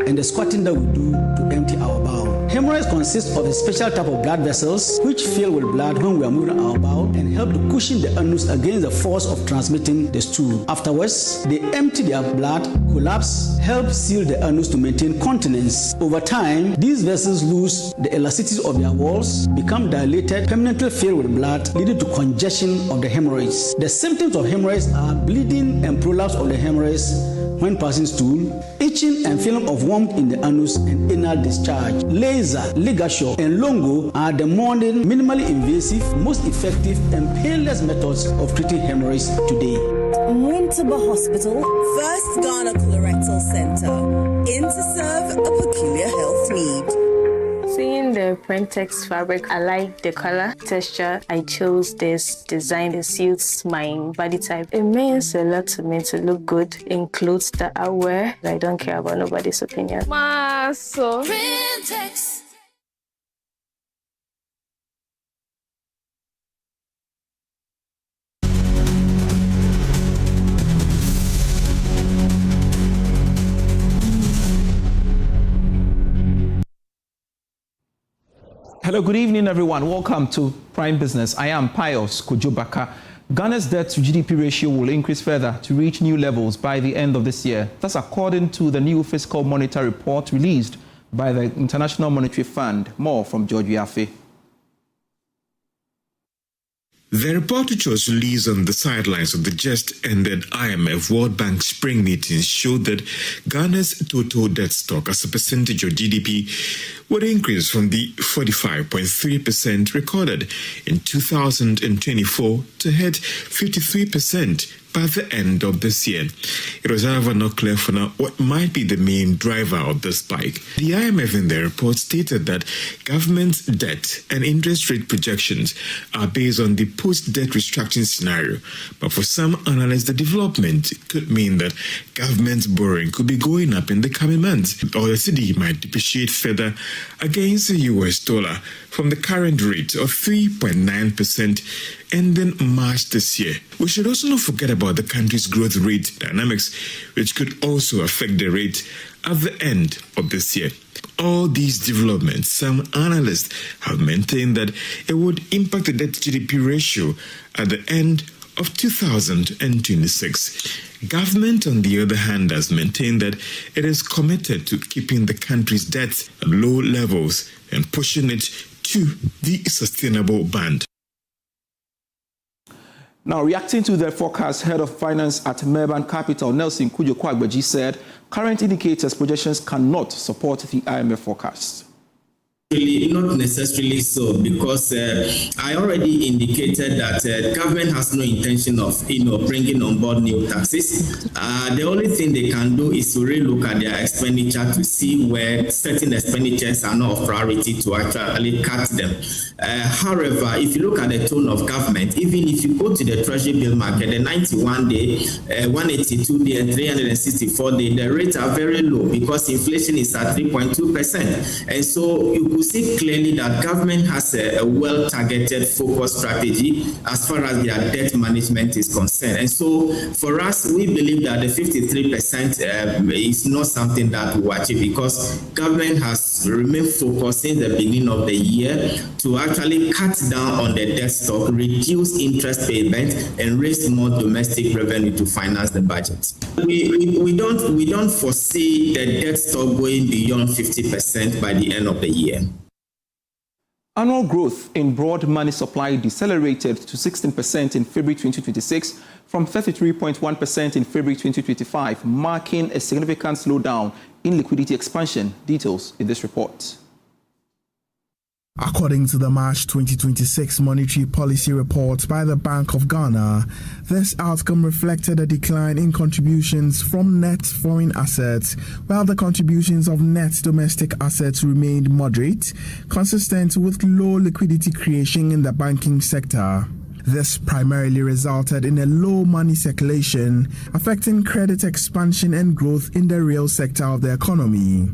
and the squatting that we do to empty our bowel. Hemorrhoids consist of a special type of blood vessels which fill with blood when we are moving our bowel and help to cushion the anus against the force of transmitting the stool. Afterwards, they empty their blood, collapse, help seal the anus to maintain continence. Over time, these vessels lose the elasticity of their walls, become dilated, permanently filled with blood, leading to congestion of the hemorrhoids. The symptoms of hemorrhoids are bleeding and prolapse of the hemorrhoids when passing stool, itching and feeling of warmth in the anus and anal discharge. Laser, ligature, and longo are the modern, minimally invasive, most effective and painless methods of treating hemorrhoids today. Winterba Hospital, first Ghana Colorectal Center, in to serve a peculiar health need. Seeing choosing the Prentex fabric, I like the color, texture. I chose this design that suits my body type. It means a lot to me to look good in clothes that I wear. I don't care about nobody's opinion. Maso. Prentex. Hello, good evening, everyone. Welcome to Prime Business. I am Pius Kojobaka. Ghana's debt to GDP ratio will increase further to reach new levels by the end of this year. That's according to the new fiscal monitor report released by the International Monetary Fund. More from George Yafe. The report, which was released on the sidelines of the just-ended IMF World Bank spring meetings, showed that Ghana's total debt stock as a percentage of GDP would increase from the 45.3% recorded in 2024 to hit 53% by the end of this year. It was, however, not clear for now what might be the main driver of the spike. The IMF in their report stated that government debt and interest rate projections are based on the post-debt restructuring scenario. But for some analysts, the development could mean that government borrowing could be going up in the coming months, or the cedi might depreciate further against the US dollar from the current rate of 3.9% ending March this year. We should also not forget about the country's growth rate dynamics, which could also affect the rate at the end of this year. All these developments, some analysts have maintained that it would impact the debt-to-GDP ratio at the end of 2026. Government, on the other hand, has maintained that it is committed to keeping the country's debt at low levels and pushing it to the sustainable band. Now, reacting to the forecast, Head of Finance at Mepe Capital, Nelson Kujoko-Agbeji, said current indicators projections cannot support the IMF forecast. Really, not necessarily so, because I already indicated that government has no intention of, bringing on board new taxes. The only thing they can do is to really look at their expenditure to see where certain expenditures are not of priority to actually cut them. However, if you look at the tone of government, even if you go to the treasury bill market, the 91-day, 182-day, and 364-day, the rates are very low because inflation is at 3.2%, and so you could see clearly that government has a well-targeted focus strategy as far as their debt management is concerned. And so for us, we believe that the 53% is not something that we will achieve, because government has remained focused since the beginning of the year to actually cut down on the debt stock, reduce interest payment, and raise more domestic revenue to finance the budget. We don't foresee the debt stock going beyond 50% by the end of the year. Annual growth in broad money supply decelerated to 16% in February 2026 from 33.1% in February 2025, marking a significant slowdown in liquidity expansion. Details in this report. According to the March 2026 Monetary Policy Report by the Bank of Ghana, this outcome reflected a decline in contributions from net foreign assets, while the contributions of net domestic assets remained moderate, consistent with low liquidity creation in the banking sector. This primarily resulted in a low money circulation, affecting credit expansion and growth in the real sector of the economy.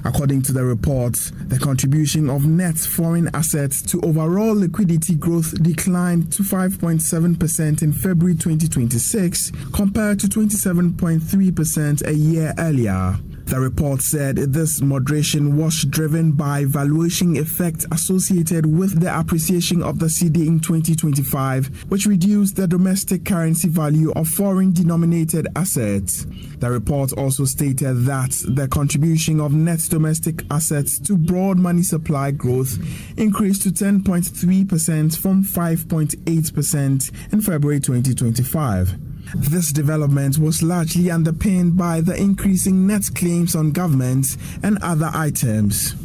According to the report, the contribution of net foreign assets to overall liquidity growth declined to 5.7% in February 2026 compared to 27.3% a year earlier. The report said this moderation was driven by valuation effect associated with the appreciation of the cedi in 2025, which reduced the domestic currency value of foreign denominated assets. The report also stated that the contribution of net domestic assets to broad money supply growth increased to 10.3% from 5.8% in February 2025. This development was largely underpinned by the increasing net claims on government and other items.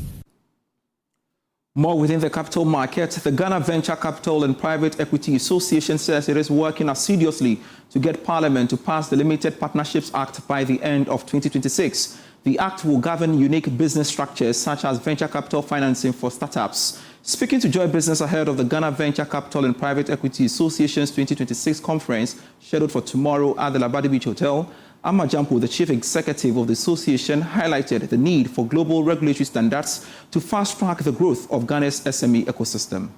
More within the capital market, the Ghana Venture Capital and Private Equity Association says it is working assiduously to get Parliament to pass the Limited Partnerships Act by the end of 2026. The Act will govern unique business structures such as venture capital financing for startups. Speaking to Joy Business ahead of the Ghana Venture Capital and Private Equity Association's 2026 conference scheduled for tomorrow at the Labadi Beach Hotel, Amma Jampo, the chief executive of the association, highlighted the need for global regulatory standards to fast-track the growth of Ghana's SME ecosystem.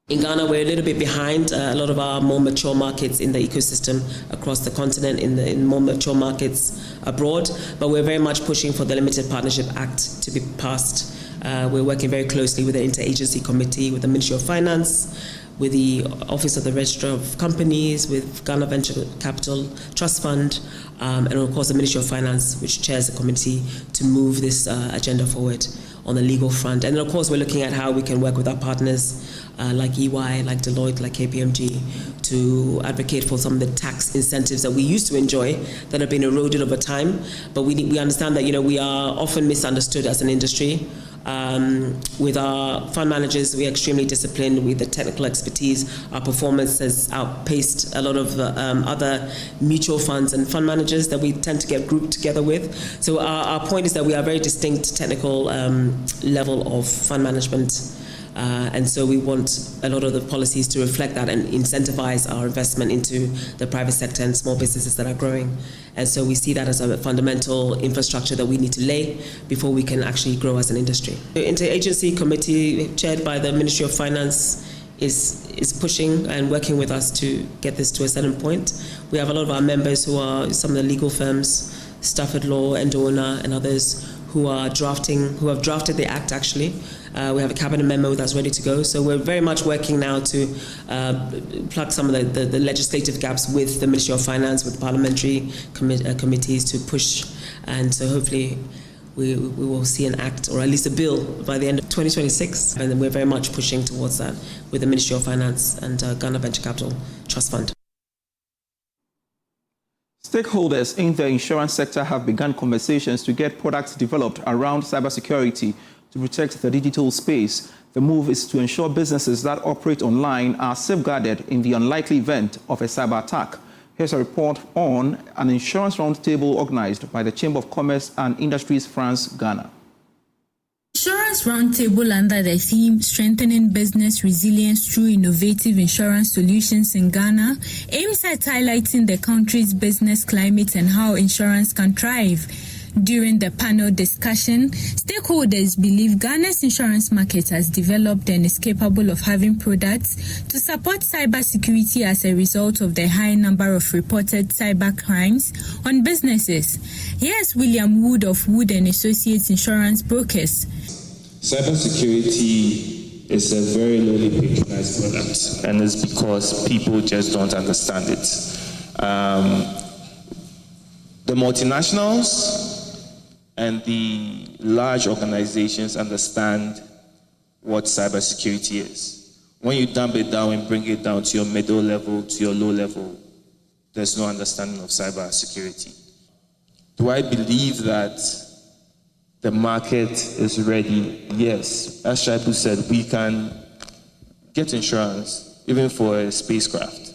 In Ghana, we're a little bit behind a lot of our more mature markets in the ecosystem across the continent, in more mature markets abroad, but we're very much pushing for the Limited Partnership Act to be passed. We're working very closely with the Interagency Committee, with the Ministry of Finance, with the Office of the Registrar of Companies, with Ghana Venture Capital Trust Fund, and of course the Ministry of Finance, which chairs the committee, to move this agenda forward on the legal front. And then of course we're looking at how we can work with our partners like EY, like Deloitte, like KPMG, to advocate for some of the tax incentives that we used to enjoy that have been eroded over time. But we understand that, we are often misunderstood as an industry. With our fund managers, we are extremely disciplined with the technical expertise. Our performance has outpaced a lot of other mutual funds and fund managers that we tend to get grouped together with. So our point is that we are a very distinct technical level of fund management. And so we want a lot of the policies to reflect that and incentivize our investment into the private sector and small businesses that are growing. And so we see that as a fundamental infrastructure that we need to lay before we can actually grow as an industry. The Interagency Committee, chaired by the Ministry of Finance, is pushing and working with us to get this to a certain point. We have a lot of our members who are some of the legal firms, Stafford Law, Endona, and others, who have drafted the act actually. We have a cabinet memo that's ready to go. So we're very much working now to plug some of the legislative gaps with the Ministry of Finance, with parliamentary committees to push. And so hopefully we will see an act, or at least a bill, by the end of 2026. And we're very much pushing towards that with the Ministry of Finance and Ghana Venture Capital Trust Fund. Stakeholders in the insurance sector have begun conversations to get products developed around cybersecurity to protect the digital space. The move is to ensure businesses that operate online are safeguarded in the unlikely event of a cyber attack. Here's a report on an insurance roundtable organized by the Chamber of Commerce and Industries France, Ghana. Insurance Roundtable under the theme Strengthening Business Resilience Through Innovative Insurance Solutions in Ghana aims at highlighting the country's business climate and how insurance can thrive. During the panel discussion, stakeholders believe Ghana's insurance market has developed and is capable of having products to support cybersecurity as a result of the high number of reported cyber crimes on businesses. Here's William Wood of Wood & Associates Insurance Brokers. Cybersecurity is a very lowly patronized product, and it's because people just don't understand it. The multinationals and the large organizations understand what cybersecurity is. When you dump it down and bring it down to your middle level, to your low level, there's no understanding of cybersecurity. Do I believe that the market is ready? Yes. As Shiabu said, we can get insurance even for a spacecraft.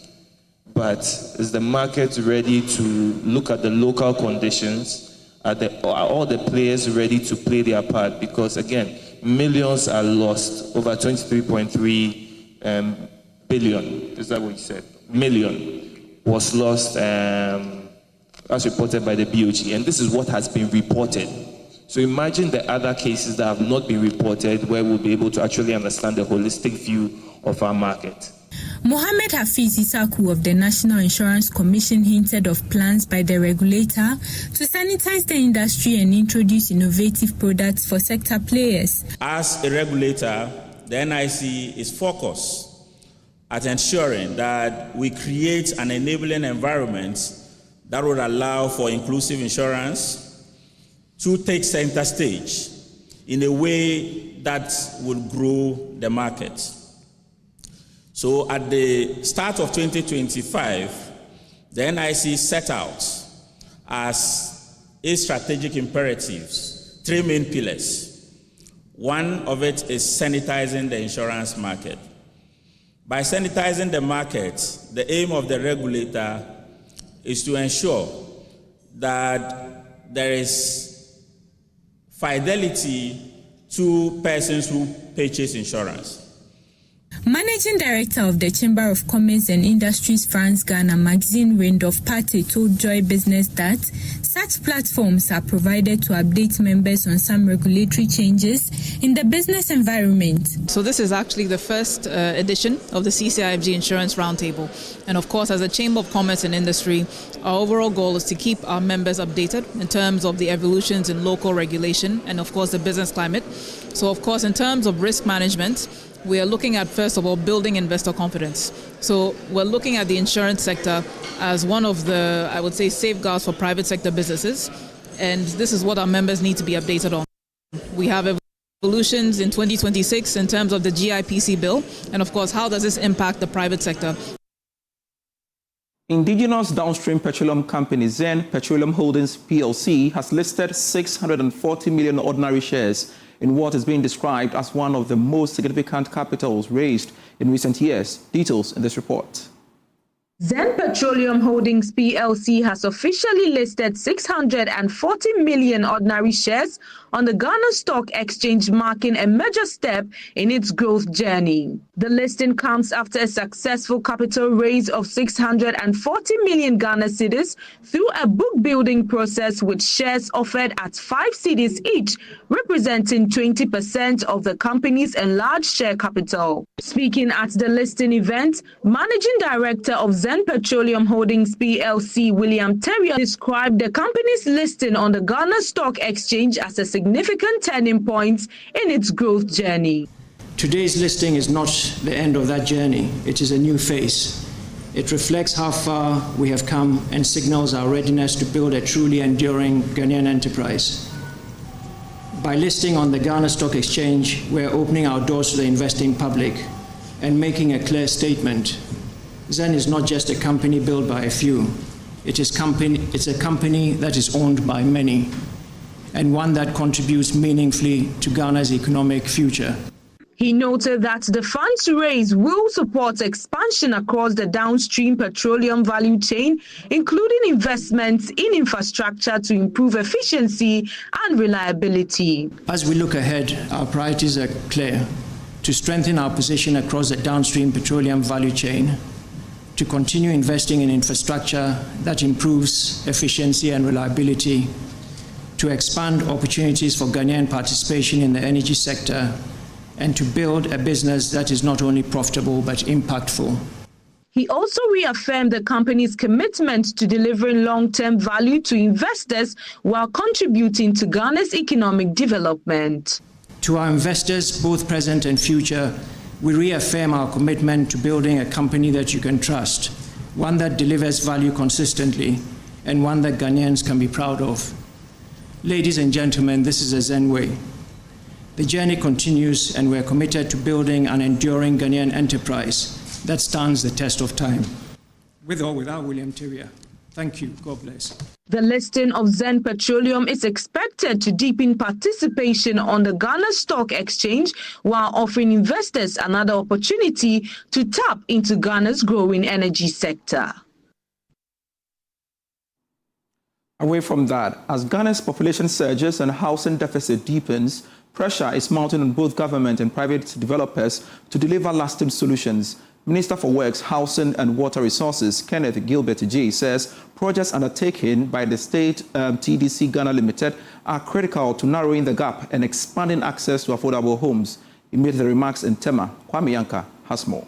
But is the market ready to look at the local conditions? Are all the players ready to play their part? Because again, millions are lost. Over 23.3 billion. Is that what you said? Million was lost as reported by the BOG. And this is what has been reported. So imagine the other cases that have not been reported, where we'll be able to actually understand the holistic view of our market. Mohamed Hafiz Isaku of the National Insurance Commission hinted of plans by the regulator to sanitize the industry and introduce innovative products for sector players. As a regulator, the NIC is focused at ensuring that we create an enabling environment that would allow for inclusive insurance to take center stage in a way that will grow the market. So at the start of 2025, the NIC set out as its strategic imperatives 3 main pillars. One of it is sanitizing the insurance market. By sanitizing the market, the aim of the regulator is to ensure that there is fidelity to persons who purchase insurance. Managing Director of the Chamber of Commerce and Industries France Ghana magazine Randolph Pate told Joy Business that such platforms are provided to update members on some regulatory changes in the business environment. So this is actually the first edition of the CCIFG Insurance Roundtable. And of course, as a Chamber of Commerce and Industry, our overall goal is to keep our members updated in terms of the evolutions in local regulation and of course the business climate. So of course, in terms of risk management, we are looking at, first of all, building investor confidence. So we're looking at the insurance sector as one of the, I would say, safeguards for private sector businesses. And this is what our members need to be updated on. We have evolutions in 2026 in terms of the GIPC bill. And of course, how does this impact the private sector? Indigenous downstream petroleum company Zen Petroleum Holdings PLC has listed 640 million ordinary shares in what is being described as one of the most significant capitals raised in recent years. Details in this report. Zen Petroleum Holdings PLC has officially listed 640 million ordinary shares on the Ghana Stock Exchange, marking a major step in its growth journey. The listing comes after a successful capital raise of 640 million Ghana cedis through a book building process with shares offered at 5 cedis each, representing 20% of the company's enlarged share capital. Speaking at the listing event, Managing Director of Zen Petroleum Holdings PLC, William Terrier, described the company's listing on the Ghana Stock Exchange as a significant turning point in its growth journey. Today's listing is not the end of that journey. It is a new phase. It reflects how far we have come and signals our readiness to build a truly enduring Ghanaian enterprise. By listing on the Ghana Stock Exchange, we're opening our doors to the investing public and making a clear statement. Zen is not just a company built by a few. It's a company that is owned by many, and one that contributes meaningfully to Ghana's economic future. He noted that the funds raised will support expansion across the downstream petroleum value chain, including investments in infrastructure to improve efficiency and reliability. As we look ahead, our priorities are clear: to strengthen our position across the downstream petroleum value chain, to continue investing in infrastructure that improves efficiency and reliability, to expand opportunities for Ghanaian participation in the energy sector, and to build a business that is not only profitable but impactful. He also reaffirmed the company's commitment to delivering long-term value to investors while contributing to Ghana's economic development. To our investors, both present and future, we reaffirm our commitment to building a company that you can trust, one that delivers value consistently, and one that Ghanaians can be proud of. Ladies and gentlemen, this is a Zen way. The journey continues, and we're committed to building an enduring Ghanaian enterprise that stands the test of time. With or without William Terrier. Thank you. God bless. The listing of Zen Petroleum is expected to deepen participation on the Ghana Stock Exchange while offering investors another opportunity to tap into Ghana's growing energy sector. Away from that, as Ghana's population surges and housing deficit deepens, pressure is mounting on both government and private developers to deliver lasting solutions. Minister for Works, Housing and Water Resources, Kenneth Gilbert J, says projects undertaken by the state TDC Ghana Limited are critical to narrowing the gap and expanding access to affordable homes. He made the remarks in Tema. Kwame Yanka has more.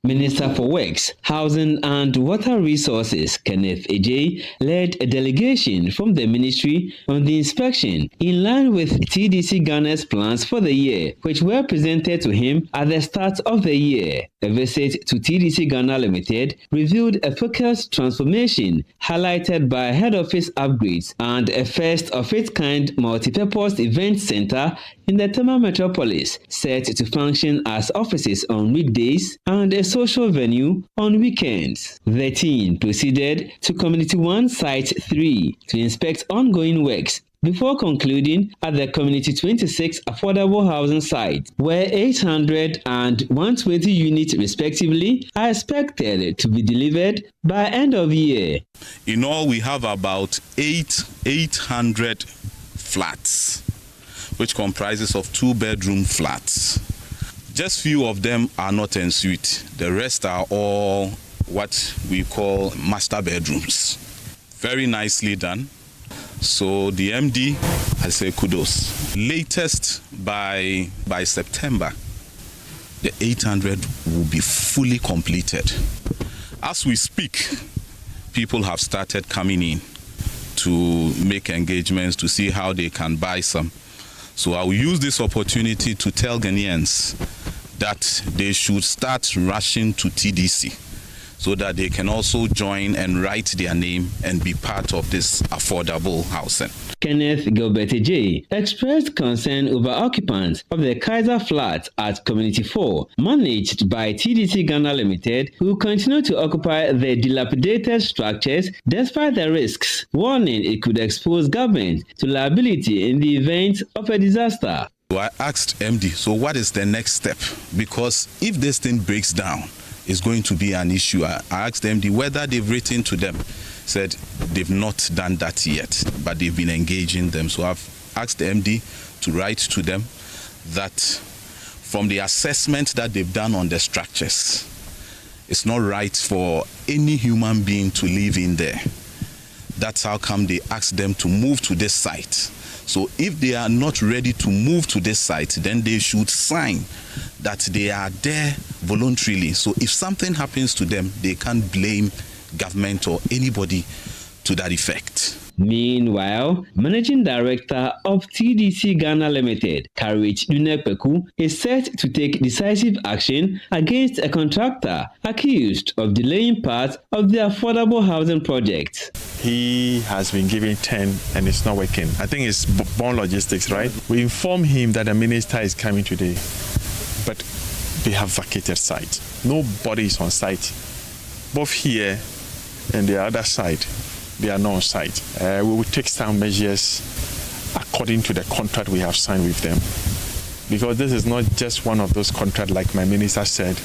Minister for Works, Housing and Water Resources, Kenneth Ejay, led a delegation from the ministry on the inspection in line with TDC Ghana's plans for the year, which were presented to him at the start of the year. A visit to TDC Ghana Limited revealed a focused transformation highlighted by head office upgrades and a first-of-its-kind multi-purpose event center in the Tema metropolis, set to function as offices on weekdays and a social venue on weekends. The team proceeded to Community 1 Site 3 to inspect ongoing works before concluding at the Community 26 affordable housing site, where 800 and 120 units respectively are expected to be delivered by end of year. In all, we have about 800 flats, which comprises of 2-bedroom flats. Just few of them are not en suite. The rest are all what we call master bedrooms. Very nicely done. So the MD, I say kudos. Latest by September, the 800 will be fully completed. As we speak, people have started coming in to make engagements to see how they can buy some. So I will use this opportunity to tell Ghanaians that they should start rushing to TDC so that they can also join and write their name and be part of this affordable housing. Kenneth Gilbert J. expressed concern over occupants of the Kaiser flat at Community 4, managed by TDC Ghana Limited, who continue to occupy the dilapidated structures despite the risks, warning it could expose government to liability in the event of a disaster. So I asked MD, so what is the next step? Because if this thing breaks down, it's going to be an issue. I asked MD whether they've written to them. Said they've not done that yet, but they've been engaging them. So I've asked the MD to write to them that from the assessment that they've done on the structures, it's not right for any human being to live in there. That's how come they asked them to move to this site. So if they are not ready to move to this site, then they should sign that they are there voluntarily. So if something happens to them, they can't blame government or anybody to that effect. Meanwhile, Managing Director of TDC Ghana Limited, Courage Dunepeku, is set to take decisive action against a contractor accused of delaying part of the affordable housing project. He has been given 10 and it's not working. I think it's Born Logistics, right? We informed him that the minister is coming today, but they have vacated site. Nobody is on site. Both here and the other side, they are not on site. We will take some measures according to the contract we have signed with them. Because this is not just one of those contracts, like my minister said,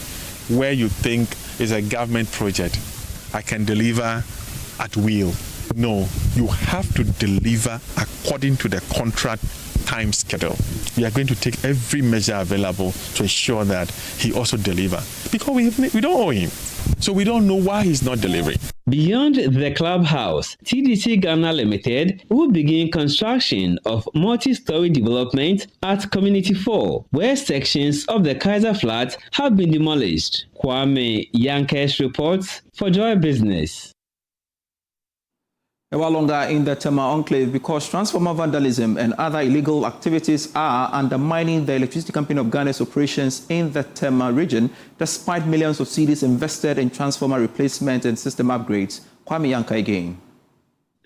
where you think is a government project, I can deliver at will. No, you have to deliver according to the contract time schedule. We are going to take every measure available to ensure that he also delivers. Because we don't owe him. So we don't know why he's not delivering. Beyond the clubhouse, TDC Ghana Limited will begin construction of multi-story development at Community 4, where sections of the Kaiser flat have been demolished. Kwame Yankes reports for Joy Business. A while longer in the Tema enclave because transformer vandalism and other illegal activities are undermining the Electricity Company of Ghana's operations in the Tema region, despite millions of cedis invested in transformer replacement and system upgrades. Kwame Yanka again.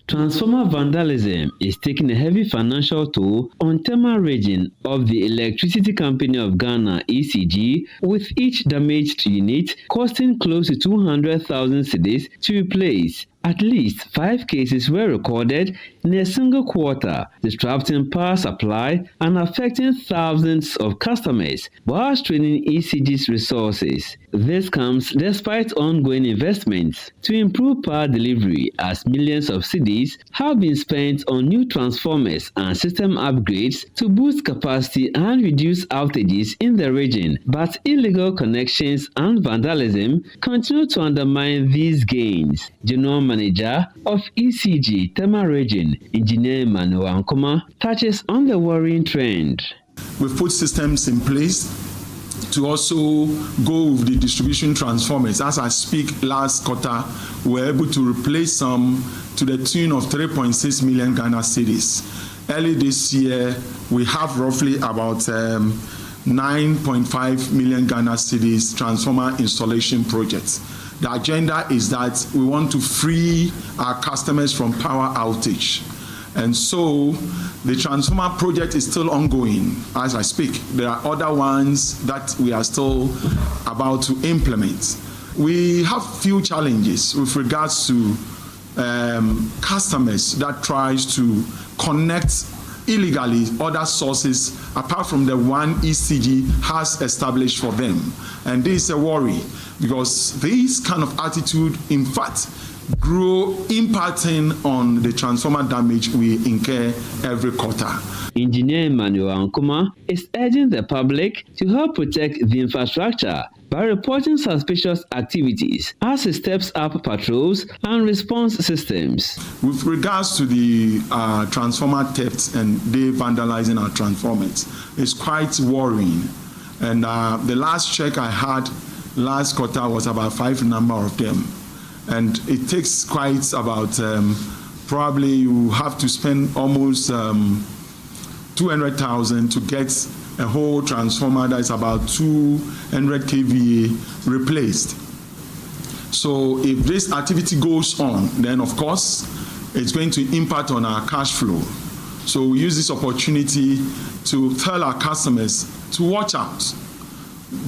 Transformer vandalism is taking a heavy financial toll on Tema region of the Electricity Company of Ghana, ECG, with each damaged unit costing close to 200,000 cedis to replace. At least 5 cases were recorded in a single quarter, disrupting power supply and affecting thousands of customers while straining ECG's resources. This comes despite ongoing investments to improve power delivery, as millions of cedis have been spent on new transformers and system upgrades to boost capacity and reduce outages in the region. But illegal connections and vandalism continue to undermine these gains. General Manager of ECG Tema Region, Engineer Emmanuel Ankoma, touches on the worrying trend. We've put systems in place to also go with the distribution transformers. As I speak, last quarter, we were able to replace some to the tune of 3.6 million Ghana cedis. Early this year, we have roughly about 9.5 million Ghana cedis transformer installation projects. The agenda is that we want to free our customers from power outage. And so the transformer project is still ongoing as I speak. There are other ones that we are still about to implement. We have few challenges with regards to customers that tries to connect illegally other sources apart from the one ECG has established for them. And this is a worry because this kind of attitude, in fact, grow impacting on the transformer damage we incur every quarter. Engineer Emmanuel Ankuma is urging the public to help protect the infrastructure by reporting suspicious activities as it steps up patrols and response systems. With regards to the transformer thefts and they vandalizing our transformers, it's quite worrying. And the last check I had last quarter was about 5 number of them. And it takes quite about, probably you have to spend almost 200,000 to get a whole transformer that is about 200 kVA replaced. So if this activity goes on, then of course it's going to impact on our cash flow. So we use this opportunity to tell our customers to watch out.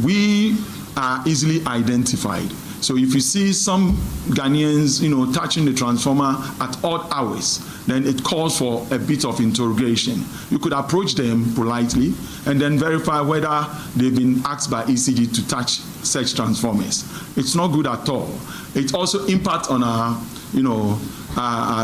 We are easily identified. So if you see some Ghanaians, touching the transformer at odd hours, then it calls for a bit of interrogation. You could approach them politely and then verify whether they've been asked by ECG to touch such transformers. It's not good at all. It also impacts on our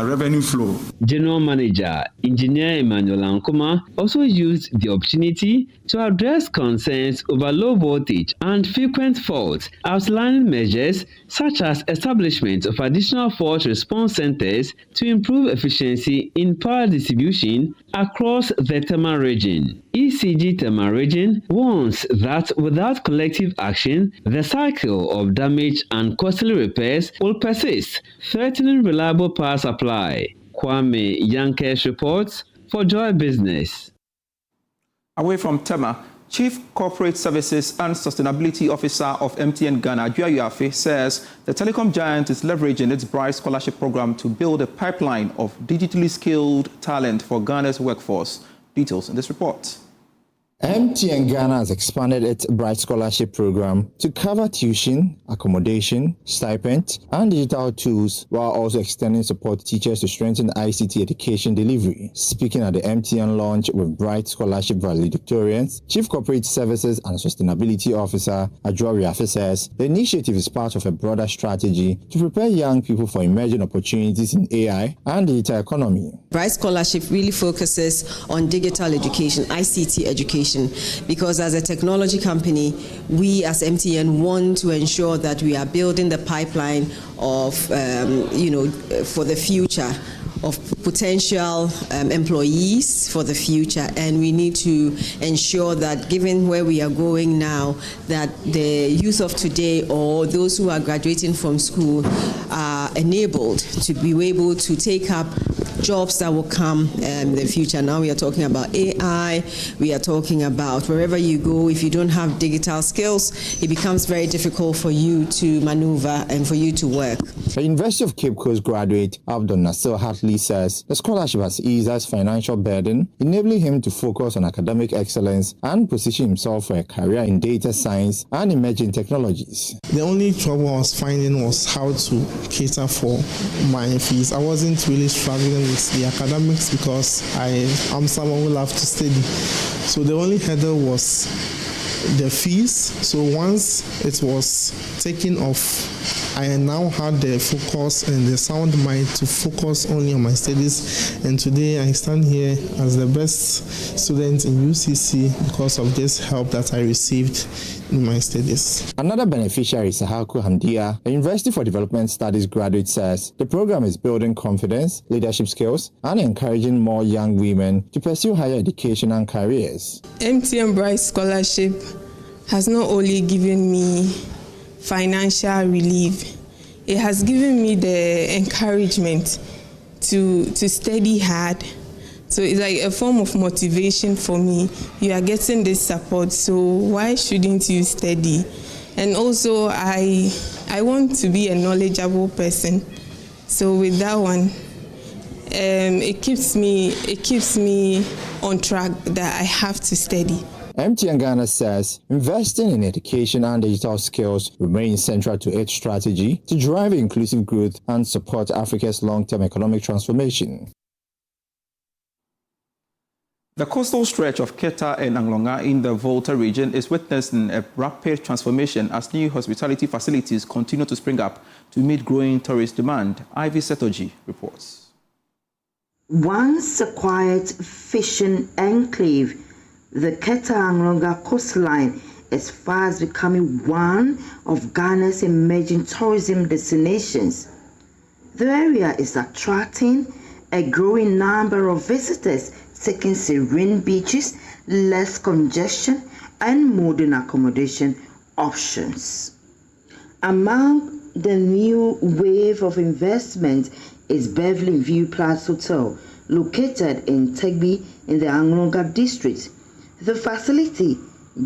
revenue flow. General Manager Engineer Emmanuel Ankuma also used the opportunity to address concerns over low voltage and frequent faults, outlining measures such as establishment of additional fault response centers to improve efficiency in power distribution across the Tema region. ECG Tema region warns that without collective action, the cycle of damage and costly repairs will persist, threatening reliable power supply. Kwame Yankes reports for Joy Business. Away from Tema, Chief Corporate Services and Sustainability Officer of MTN Ghana, Juayu says the telecom giant is leveraging its Bright Scholarship Program to build a pipeline of digitally skilled talent for Ghana's workforce. Details in this report. MTN Ghana has expanded its Bright Scholarship Program to cover tuition, accommodation, stipend, and digital tools, while also extending support to teachers to strengthen ICT education delivery. Speaking at the MTN launch with Bright Scholarship valedictorians, Chief Corporate Services and Sustainability Officer Juayu says the initiative is part of a broader strategy to prepare young people for emerging opportunities in AI and digital economy. Bright Scholarship really focuses on digital education, ICT education, because as a technology company, we as MTN want to ensure that we are building the pipeline of, for the future, of potential employees for the future, and we need to ensure that given where we are going now, that the youth of today or those who are graduating from school are enabled to be able to take up jobs that will come in the future. Now we are talking about AI, we are talking about wherever you go, if you don't have digital skills, it becomes very difficult for you to maneuver and for you to work. The University of Cape Coast graduate Abdul Nasser Hartley says the scholarship has eased his financial burden, enabling him to focus on academic excellence and position himself for a career in data science and emerging technologies. The only trouble I was finding was how to cater for my fees. I wasn't really struggling with the academics because I'm someone who loves to study. So the only hurdle was the fees. So once it was taken off, I now had the focus and the sound mind to focus only on my studies. And today I stand here as the best student in UCC because of this help that I received in my studies. Another beneficiary, Sahaku Hamdia, a University for Development Studies graduate, says the program is building confidence, leadership skills, and encouraging more young women to pursue higher education and careers. MTN Bright Scholarship has not only given me financial relief, it has given me the encouragement to study hard. So it's like a form of motivation for me. You are getting this support, so why shouldn't you study? And also I want to be a knowledgeable person. So with that one, it keeps me on track that I have to study. MTN Ghana says investing in education and digital skills remains central to its strategy to drive inclusive growth and support Africa's long-term economic transformation. The coastal stretch of Keta and Anglonga in the Volta region is witnessing a rapid transformation as new hospitality facilities continue to spring up to meet growing tourist demand. Ivy Setoji reports. Once a quiet fishing enclave, the Keta-Anglonga coastline is fast becoming one of Ghana's emerging tourism destinations. The area is attracting a growing number of visitors seeking serene beaches, less congestion, and modern accommodation options. Among the new wave of investment is Beverly View Plus Hotel, located in Tegbi in the Anglonga district. The facility,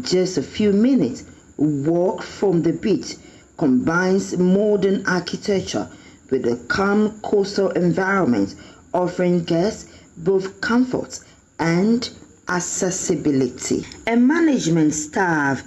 just a few minutes walk from the beach, combines modern architecture with a calm coastal environment, offering guests both comfort and accessibility. A management staff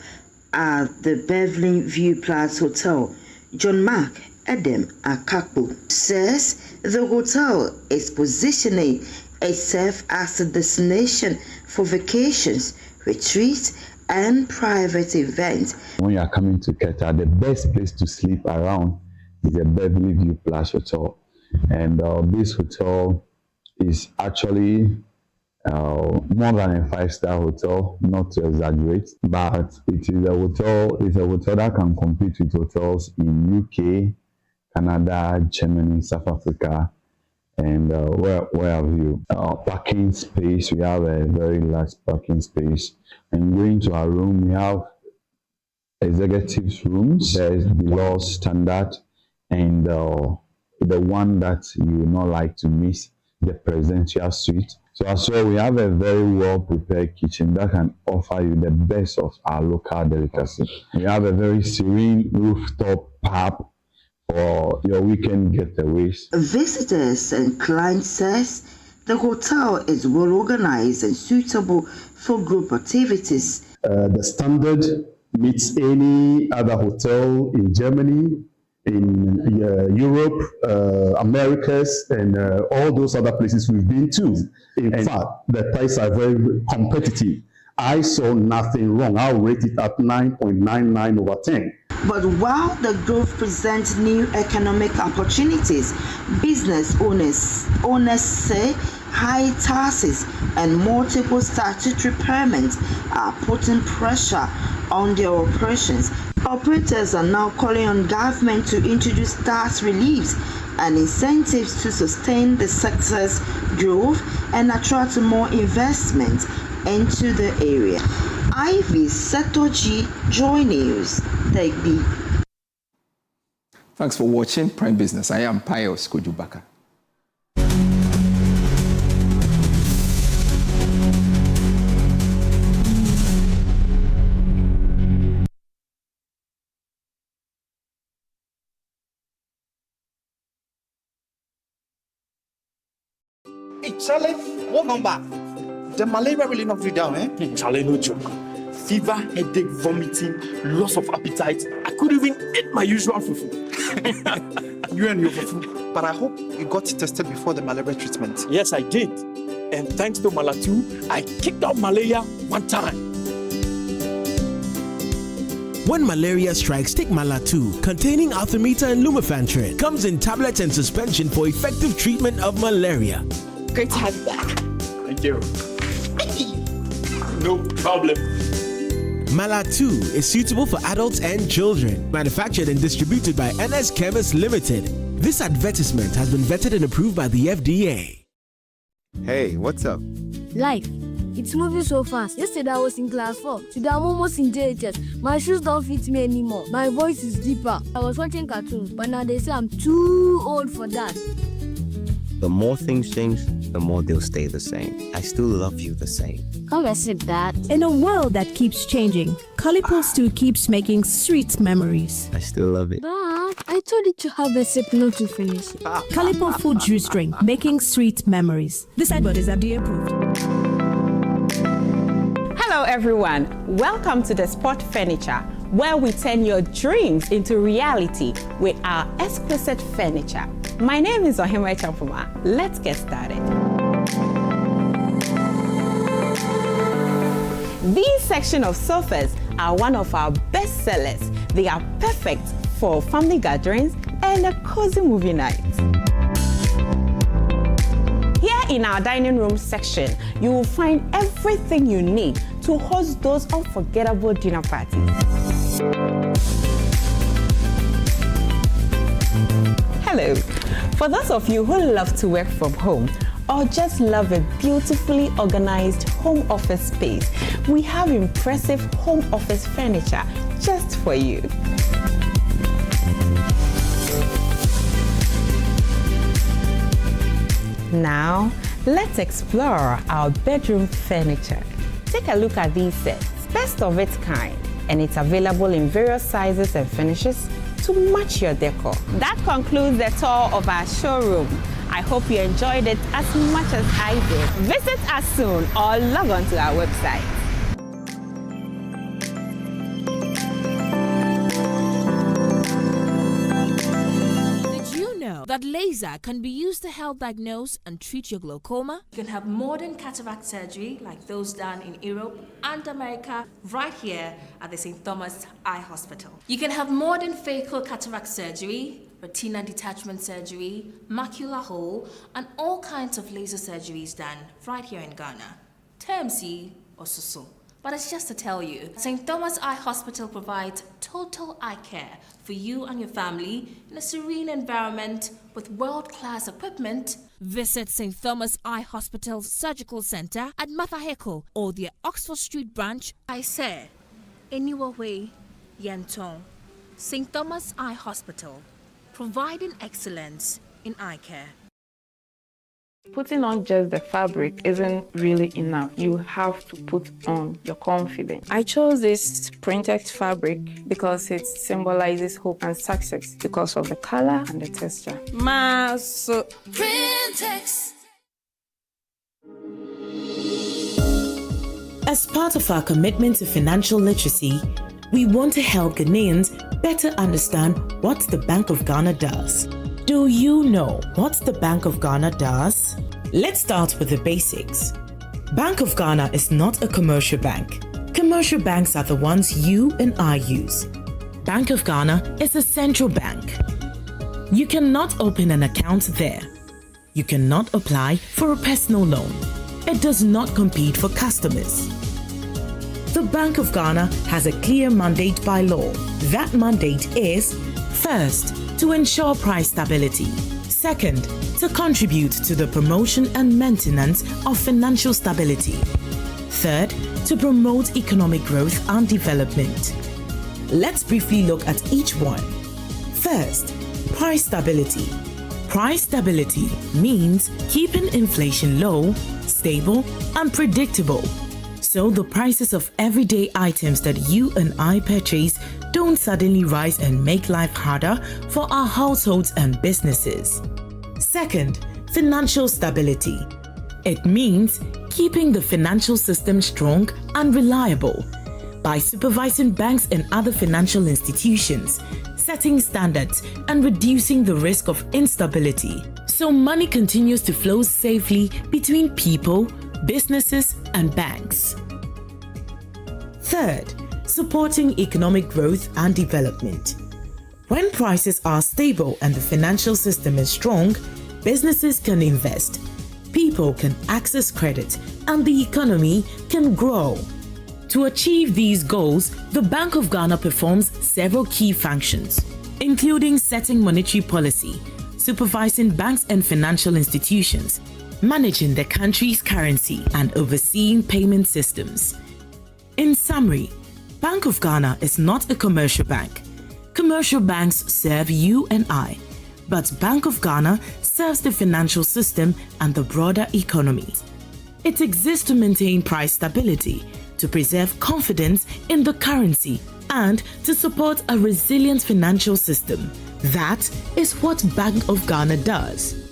at the Beverly View Plus Hotel, John Mark Adam Akakpo, says the hotel is positioning itself as a destination for vacations, retreats, and private events. When you are coming to Keta, the best place to sleep around is the Beverly View Plus Hotel. And this hotel is actually more than a 5-star hotel, not to exaggerate, but it is a hotel that can compete with hotels in UK, Canada, Germany, South Africa, and where have you? Parking space, we have a very large parking space. And going to our room, we have executives rooms. There is below standard, and the one that you will not like to miss, the presidential suite. So as well, we have a very well prepared kitchen that can offer you the best of our local delicacy. We have a very serene rooftop pub for your weekend getaways. Visitors and clients says the hotel is well organized and suitable for group activities. The standard meets any other hotel in Germany, in Europe, Americas, and all those other places we've been to. In fact, the prices are very competitive. I saw nothing wrong. I'll rate it at 9.99 over 10. But while the growth presents new economic opportunities, business owners say high taxes and multiple statutory permits are putting pressure on their operations. Operators are now calling on government to introduce tax reliefs and incentives to sustain the sector's growth and attract more investment into the area. Ivy Setoji, JoyNews, Tegbi. Thanks for watching Prime Business. I am Pius Kojubaka. Hey, Charlie, welcome back. The malaria really knocked you down, eh? Charlie, no joke. Fever, headache, vomiting, loss of appetite. I couldn't even eat my usual fufu. You and your fufu. But I hope you got tested before the malaria treatment. Yes, I did. And thanks to Malatu, I kicked out malaria one time. When malaria strikes, take Malatu, containing artemether and lumefantrine. Comes in tablets and suspension for effective treatment of malaria. Great to have you back. Thank you. No problem. Malatu is suitable for adults and children. Manufactured and distributed by NS Chemist Limited. This advertisement has been vetted and approved by the FDA. Hey, what's up? Life. It's moving so fast. Yesterday I was in class 4. Today I'm almost in JHS. My shoes don't fit me anymore. My voice is deeper. I was watching cartoons, but now they say I'm too old for that. The more things change, the more they'll stay the same. I still love you the same. Come accept that. In a world that keeps changing, Calipo still keeps making sweet memories. I still love it. But I told you to have a sip not to finish. Calipo fruit juice drink, making sweet memories. This advert is FDA approved. Hello everyone, welcome to the Spot Furniture, where we turn your dreams into reality with our exquisite furniture. My name is Ohima Champuma. Let's get started. These section of sofas are one of our best sellers. They are perfect for family gatherings and a cozy movie night. Here in our dining room section, you will find everything you need to host those unforgettable dinner parties. Hello. For those of you who love to work from home or just love a beautifully organized home office space, we have impressive home office furniture just for you. Now, let's explore our bedroom furniture. Take a look at these sets, best of its kind, and it's available in various sizes and finishes to match your decor. That concludes the tour of our showroom. I hope you enjoyed it as much as I did. Visit us soon or log on to our website. That laser can be used to help diagnose and treat your glaucoma. You can have modern cataract surgery like those done in Europe and America right here at the St. Thomas Eye Hospital. You can have modern phaco cataract surgery, retina detachment surgery, macular hole, and all kinds of laser surgeries done right here in Ghana. TMC or SUSU. But it's just to tell you, St. Thomas Eye Hospital provides total eye care for you and your family in a serene environment with world-class equipment. Visit St. Thomas Eye Hospital's Surgical Center at Mathaheko or their Oxford Street branch. I say, Eniwawe Yentong. St. Thomas Eye Hospital, providing excellence in eye care. Putting on just the fabric isn't really enough. You have to put on your confidence. I chose this Printex fabric because it symbolizes hope and success because of the color and the texture. Printex. As part of our commitment to financial literacy, we want to help Ghanaians better understand what the Bank of Ghana does. Do you know what the Bank of Ghana does? Let's start with the basics. Bank of Ghana is not a commercial bank. Commercial banks are the ones you and I use. Bank of Ghana is a central bank. You cannot open an account there. You cannot apply for a personal loan. It does not compete for customers. The Bank of Ghana has a clear mandate by law. That mandate is, first, to ensure price stability. Second, to contribute to the promotion and maintenance of financial stability. Third, to promote economic growth and development. Let's briefly look at each one. First, price stability. Price stability means keeping inflation low, stable, and predictable, so the prices of everyday items that you and I purchase don't suddenly rise and make life harder for our households and businesses. Second, financial stability. It means keeping the financial system strong and reliable by supervising banks and other financial institutions, setting standards, and reducing the risk of instability, so money continues to flow safely between people, businesses, and banks. Third, supporting economic growth and development. When prices are stable and the financial system is strong, businesses can invest, people can access credit, and the economy can grow. To achieve these goals, the Bank of Ghana performs several key functions, including setting monetary policy, supervising banks and financial institutions, managing the country's currency, and overseeing payment systems. In summary, Bank of Ghana is not a commercial bank. Commercial banks serve you and I, but Bank of Ghana serves the financial system and the broader economy. It exists to maintain price stability, to preserve confidence in the currency, and to support a resilient financial system. That is what Bank of Ghana does.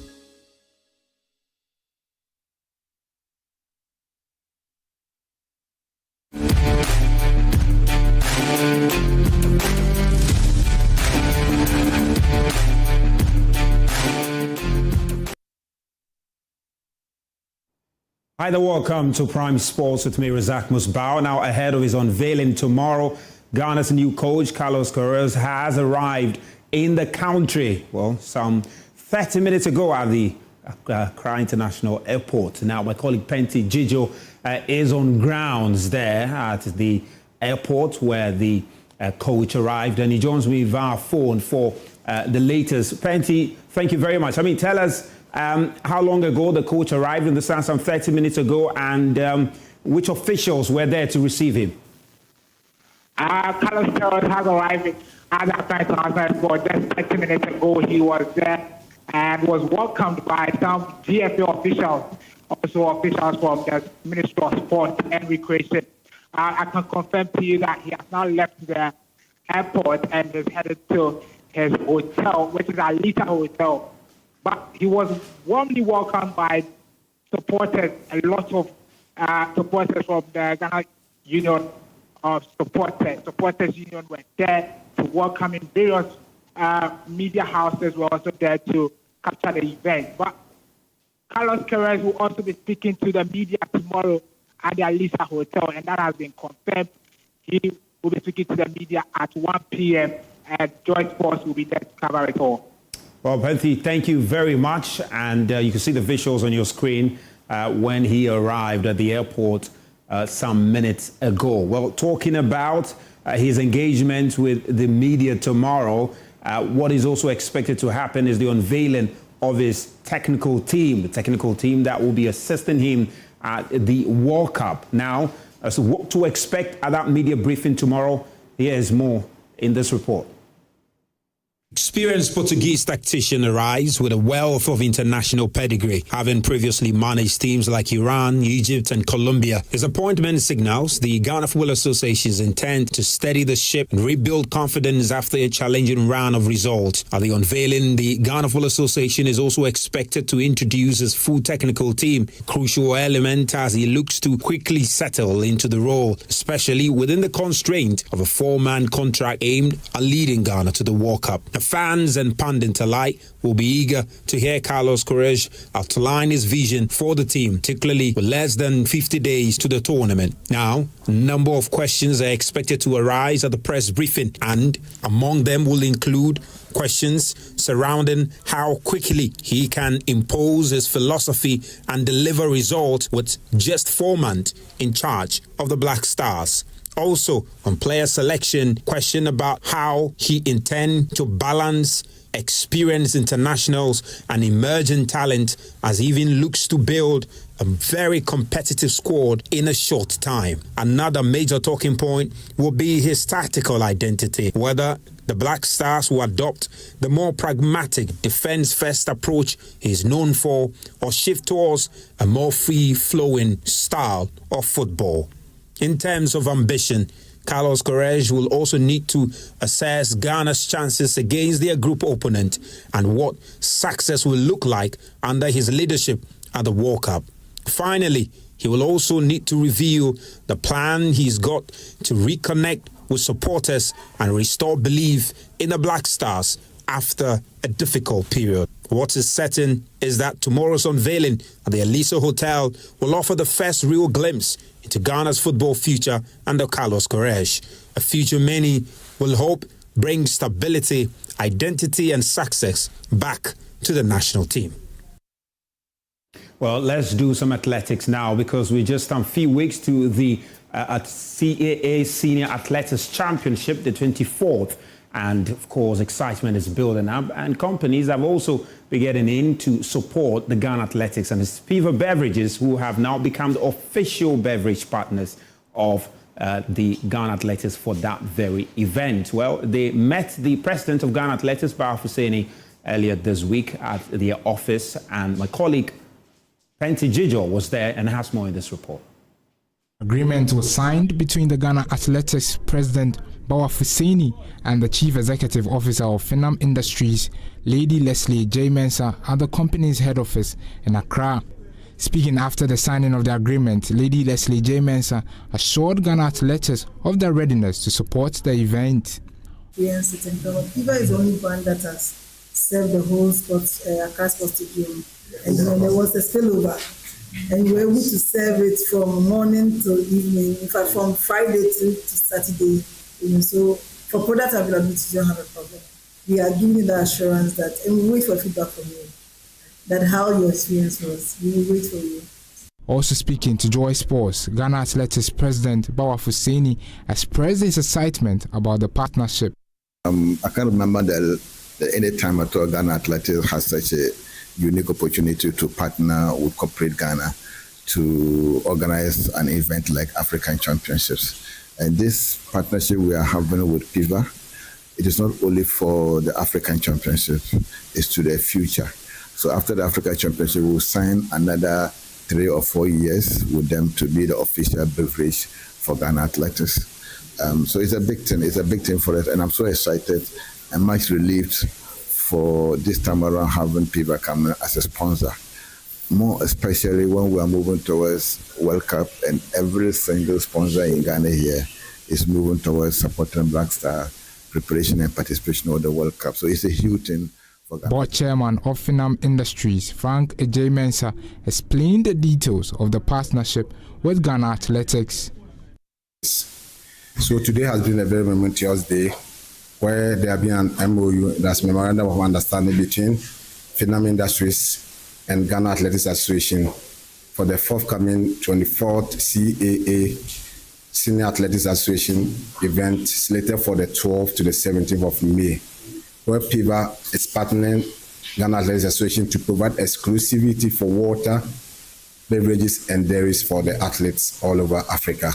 Hi there, welcome to Prime Sports with me, Razak Musbao. Now, ahead of his unveiling tomorrow, Ghana's new coach, Carlos Queiroz, has arrived in the country, well, some 30 minutes ago at the Accra International Airport. Now, my colleague Penty Jijo is on grounds there at the airport where the coach arrived, and he joins me via phone for the latest. Penty, thank you very much. I mean, tell us how long ago the coach arrived in the sun, some 30 minutes ago, and which officials were there to receive him? Carlos Queiroz has arrived at the Accra Airport just 30 minutes ago. He was there and was welcomed by some GFA officials, also officials from the Ministry of Sport and Recreation. I can confirm to you that he has now left the airport and is headed to his hotel, which is a Lita Hotel. But he was warmly welcomed by supporters, a lot of supporters from the Ghana Union of Supporters Union were there to welcome him. Various media houses were also there to capture the event. But Carlos Queiroz will also be speaking to the media tomorrow at the Alisa Hotel, and that has been confirmed. He will be speaking to the media at 1 p.m. and Joy Sports will be there to cover it all. Well, Penty, thank you very much. And you can see the visuals on your screen when he arrived at the airport some minutes ago. Well, talking about his engagement with the media tomorrow, what is also expected to happen is the unveiling of his technical team, the technical team that will be assisting him at the World Cup. Now, so what to expect at that media briefing tomorrow, here is more in this report. Experienced Portuguese tactician arrives with a wealth of international pedigree, having previously managed teams like Iran, Egypt and Colombia. His appointment signals the Ghana Football Association's intent to steady the ship and rebuild confidence after a challenging round of results. At the unveiling, the Ghana Football Association is also expected to introduce his full technical team, a crucial element as he looks to quickly settle into the role, especially within the constraint of a 4-man contract aimed at leading Ghana to the World Cup. Fans and pundits alike will be eager to hear Carlos Queiroz outline his vision for the team, particularly with less than 50 days to the tournament. Now, a number of questions are expected to arise at the press briefing, and among them will include questions surrounding how quickly he can impose his philosophy and deliver results with just 4 months in charge of the Black Stars. Also, on player selection, question about how he intends to balance experienced internationals and emerging talent as he even looks to build a very competitive squad in a short time. Another major talking point will be his tactical identity, whether the Black Stars will adopt the more pragmatic defense-first approach he is known for or shift towards a more free-flowing style of football. In terms of ambition, Carlos Queiroz will also need to assess Ghana's chances against their group opponent and what success will look like under his leadership at the World Cup. Finally, he will also need to review the plan he's got to reconnect with supporters and restore belief in the Black Stars after a difficult period. What is certain is that tomorrow's unveiling at the Alisa Hotel will offer the first real glimpse into Ghana's football future under Carlos Queiroz, a future many will hope brings stability, identity and success back to the national team. Well, let's do some athletics now because we're just a few weeks to the CAA Senior Athletics Championship, the 24th. And, of course, excitement is building up. And companies have also been getting in to support the Ghana Athletics. And it's Spiva Beverages who have now become the official beverage partners of the Ghana Athletics for that very event. Well, they met the president of Ghana Athletics, Husseini, earlier this week at their office. And my colleague, Penty Jijo, was there and has more in this report. Agreement was signed between the Ghana Athletics president Husseini and the chief executive officer of Finam Industries, Lady Leslie J. Mensah, at the company's head office in Accra. Speaking after the signing of the agreement, Lady Leslie J. Mensah assured Ghana Athletics of their readiness to support the event. Yes, Fiva is the only brand that has served the whole sports, Accra Sports Stadium, and then there was a spillover And we were able to serve it from morning to evening, in fact, from Friday to Saturday. So for product availability, you don't have a problem. We are giving you the assurance that, and we wait for feedback from you, that how your experience was. We will wait for you. Also speaking to Joy Sports, Ghana Athletics President Bawa Fuseni expressed his excitement about the partnership. I can't remember that any time at all Ghana Athletics has such a unique opportunity to partner with corporate Ghana to organize an event like African Championships. And this partnership we are having with PIVA, it is not only for the African Championship, it's to the future. So after the African Championship, we'll sign another 3 or 4 years with them to be the official beverage for Ghana Athletics. So it's a big thing. It's a big thing for us, and I'm so excited and much relieved for this time around having PIVA come as a sponsor. More especially when we are moving towards World Cup, and every single sponsor in Ghana here is moving towards supporting Black Star preparation and participation of the World Cup. So it's a huge thing. Board Chairman of Finam Industries, Frank Agyeman-Rawlings, explained the details of the partnership with Ghana Athletics. So today has been a very momentous day where there have been an MOU, that's Memorandum of Understanding between Finam Industries and Ghana Athletics Association for the forthcoming 24th CAA Senior Athletics Association event slated for the 12th to the 17th of May, where PIVA is partnering Ghana Athletics Association to provide exclusivity for water, beverages, and dairies for the athletes all over Africa.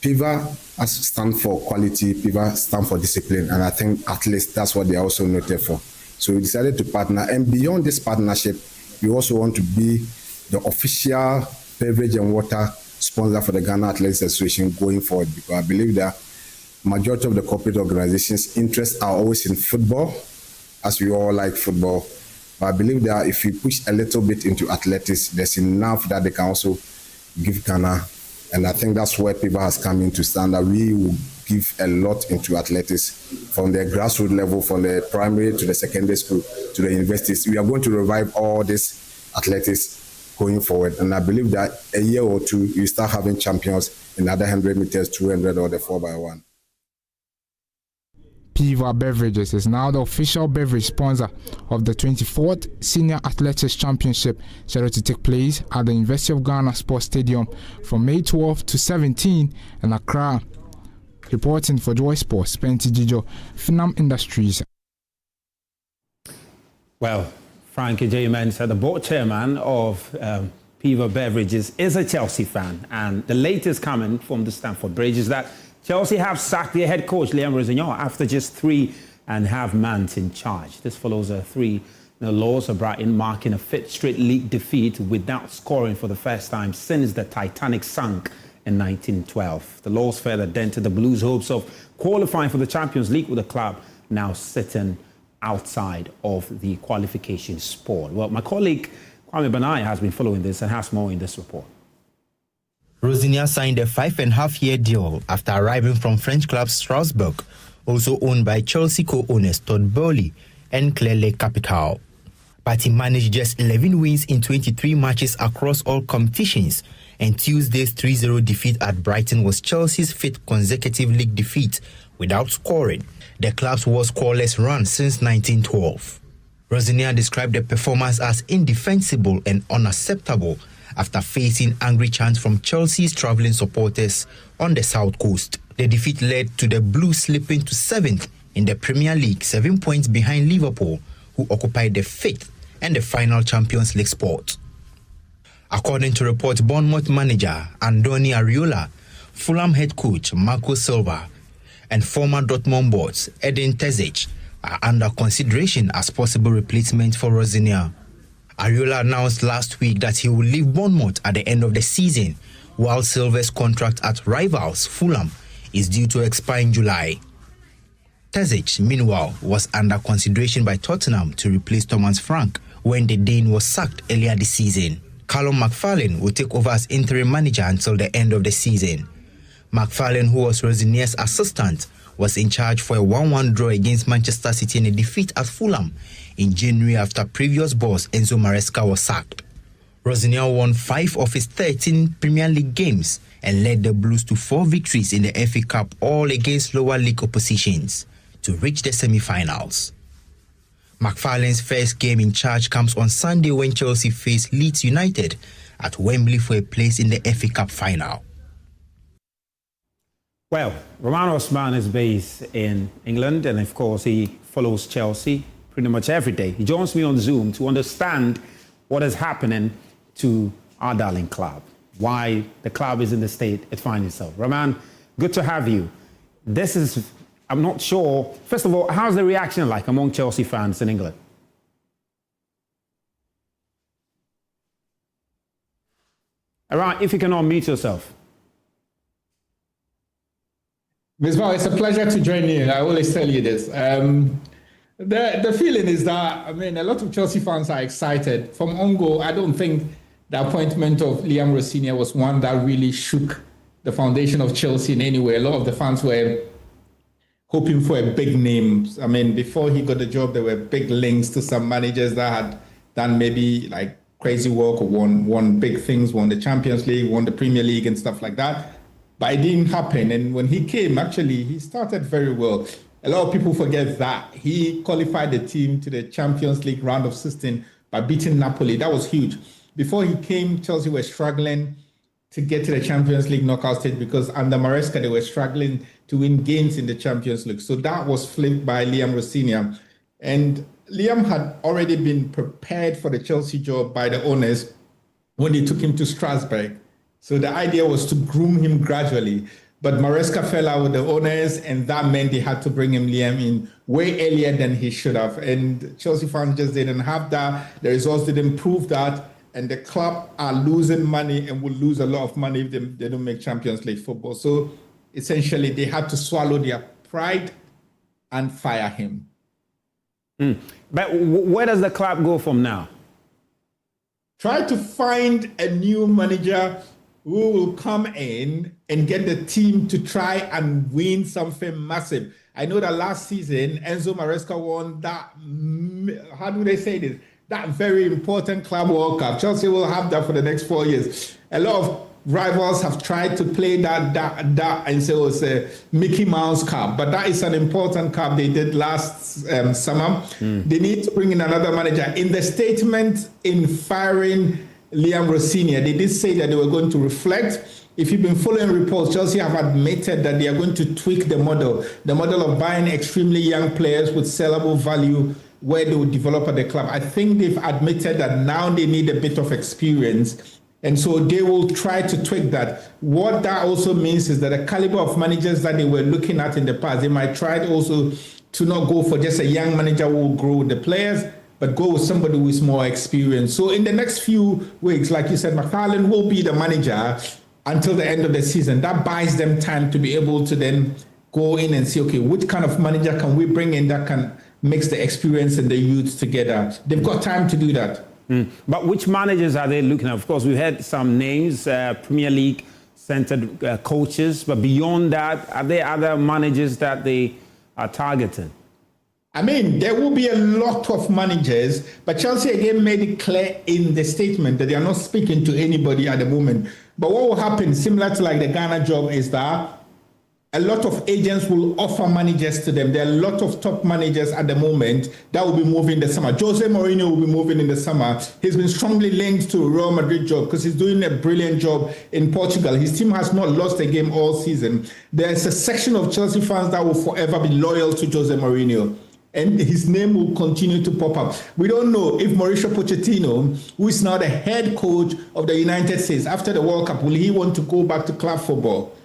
PIVA stands for quality, PIVA stands for discipline, and I think athletes, that's what they're also noted for. So we decided to partner, and beyond this partnership, we also want to be the official beverage and water sponsor for the Ghana Athletics Association going forward, because I believe that majority of the corporate organizations' interests are always in football, as we all like football. But I believe that if we push a little bit into athletics, there's enough that they can also give Ghana. And I think that's where PIVA has come in to stand, that we will give a lot into athletics from the grassroots level, from the primary to the secondary school to the universities. We are going to revive all this athletics going forward. And I believe that a year or two, you start having champions in other 100 meters, 200, or the 4x1. PIVA Beverages is now the official beverage sponsor of the 24th Senior Athletics Championship, scheduled to take place at the University of Ghana Sports Stadium from May 12 to 17 in Accra. Reporting for Joy Sports, Penti Jijo, Finam Industries. Well, Frank Agyeman said the board chairman of PIVA Beverages is a Chelsea fan, and the latest coming from the Stamford Bridge is that Chelsea have sacked their head coach, Liam Rosignon, after just 3.5 months in charge. This follows a 3-0 loss of Brighton, marking a 5th straight league defeat without scoring for the first time since the Titanic sunk in 1912. The loss further dented the Blues' hopes of qualifying for the Champions League, with the club now sitting outside of the qualification sport. Well, my colleague Kwame Banai has been following this and has more in this report. Rosignon signed a 5.5-year deal after arriving from French club Strasbourg, also owned by Chelsea co-owners Todd Boehly and Clearlake Capital. But he managed just 11 wins in 23 matches across all competitions, and Tuesday's 3-0 defeat at Brighton was Chelsea's 5th consecutive league defeat without scoring, the club's worst scoreless run since 1912. Rosignon described the performance as indefensible and unacceptable after facing angry chants from Chelsea's travelling supporters on the south coast. The defeat led to the Blues slipping to 7th in the Premier League, 7 points behind Liverpool, who occupied the 5th and the final Champions League spot. According to reports, Bournemouth manager Andoni Areola, Fulham head coach Marco Silva, and former Dortmund boss Edin Terzic are under consideration as possible replacement for Rosignon. Areola announced last week that he will leave Bournemouth at the end of the season, while Silva's contract at rivals Fulham is due to expire in July. Terzic, meanwhile, was under consideration by Tottenham to replace Thomas Frank when the Dane was sacked earlier this season. Callum McFarlane will take over as interim manager until the end of the season. McFarlane, who was Rosignon's assistant, was in charge for a 1-1 draw against Manchester City and a defeat at Fulham in January after previous boss Enzo Maresca was sacked. Rosinia won 5 of his 13 Premier League games and led the Blues to 4 victories in the FA Cup, all against lower league oppositions, to reach the semi-finals. McFarlane's first game in charge comes on Sunday when Chelsea face Leeds United at Wembley for a place in the FA Cup final. Well, Roman Osman is based in England, and of course he follows Chelsea pretty much every day. He joins me on Zoom to understand what is happening to our darling club, why the club is in the state it finds itself. Roman, good to have you. I'm not sure. First of all, how's the reaction like among Chelsea fans in England? All right, if you can unmute yourself. Ms. Val, it's a pleasure to join you. I always tell you this. The feeling is that, a lot of Chelsea fans are excited. From Ongo, I don't think the appointment of Liam Rosinia was one that really shook the foundation of Chelsea in any way. A lot of the fans were hoping for a big name. Before he got the job, there were big links to some managers that had done maybe like crazy work or won big things, won the Champions League, won the Premier League and stuff like that. But it didn't happen. And when he came, actually, he started very well. A lot of people forget that. He qualified the team to the Champions League round of 16 by beating Napoli. That was huge. Before he came, Chelsea were struggling to get to the Champions League knockout stage because under Maresca, they were struggling to win games in the Champions League. So that was flipped by Liam Rosinia. And Liam had already been prepared for the Chelsea job by the owners when they took him to Strasbourg. So the idea was to groom him gradually. But Maresca fell out with the owners, and that meant they had to bring Liam in way earlier than he should have. And Chelsea fans just didn't have that. The results didn't prove that. And the club are losing money and will lose a lot of money if they don't make Champions League football. So essentially, they had to swallow their pride and fire him. But where does the club go from now? Try to find a new manager who will come in and get the team to try and win something massive. I know that last season, Enzo Maresca won that, how do they say this? That very important Club World Cup. Chelsea will have that for the next 4 years. A lot of rivals have tried to play that and say it was a Mickey Mouse Cup, but that is an important cup they did last summer. They need to bring in another manager. In the statement in firing Liam Rosinia, they did say that they were going to reflect. If you've been following reports, Chelsea have admitted that they are going to tweak the model of buying extremely young players with sellable value where they would develop at the club. I think they've admitted that now they need a bit of experience. And so they will try to tweak that. What that also means is that the caliber of managers that they were looking at in the past, they might try also to not go for just a young manager who will grow with the players, but go with somebody who is more experienced. So in the next few weeks, like you said, McFarlane will be the manager until the end of the season. That buys them time to be able to then go in and see, okay, which kind of manager can we bring in that can mix the experience and the youth together? They've got time to do that. But which managers are they looking at? Of course, we've had some names, Premier League-centered coaches, but beyond that, are there other managers that they are targeting? There will be a lot of managers, but Chelsea again made it clear in the statement that they are not speaking to anybody at the moment. But what will happen, similar to like the Ghana job, is that a lot of agents will offer managers to them. There are a lot of top managers at the moment that will be moving in the summer. Jose Mourinho will be moving in the summer. He's been strongly linked to a Real Madrid job because he's doing a brilliant job in Portugal. His team has not lost a game all season. There's a section of Chelsea fans that will forever be loyal to Jose Mourinho, and his name will continue to pop up. We don't know if Mauricio Pochettino, who is now the head coach of the United States, after the World Cup, will he want to go back to club football?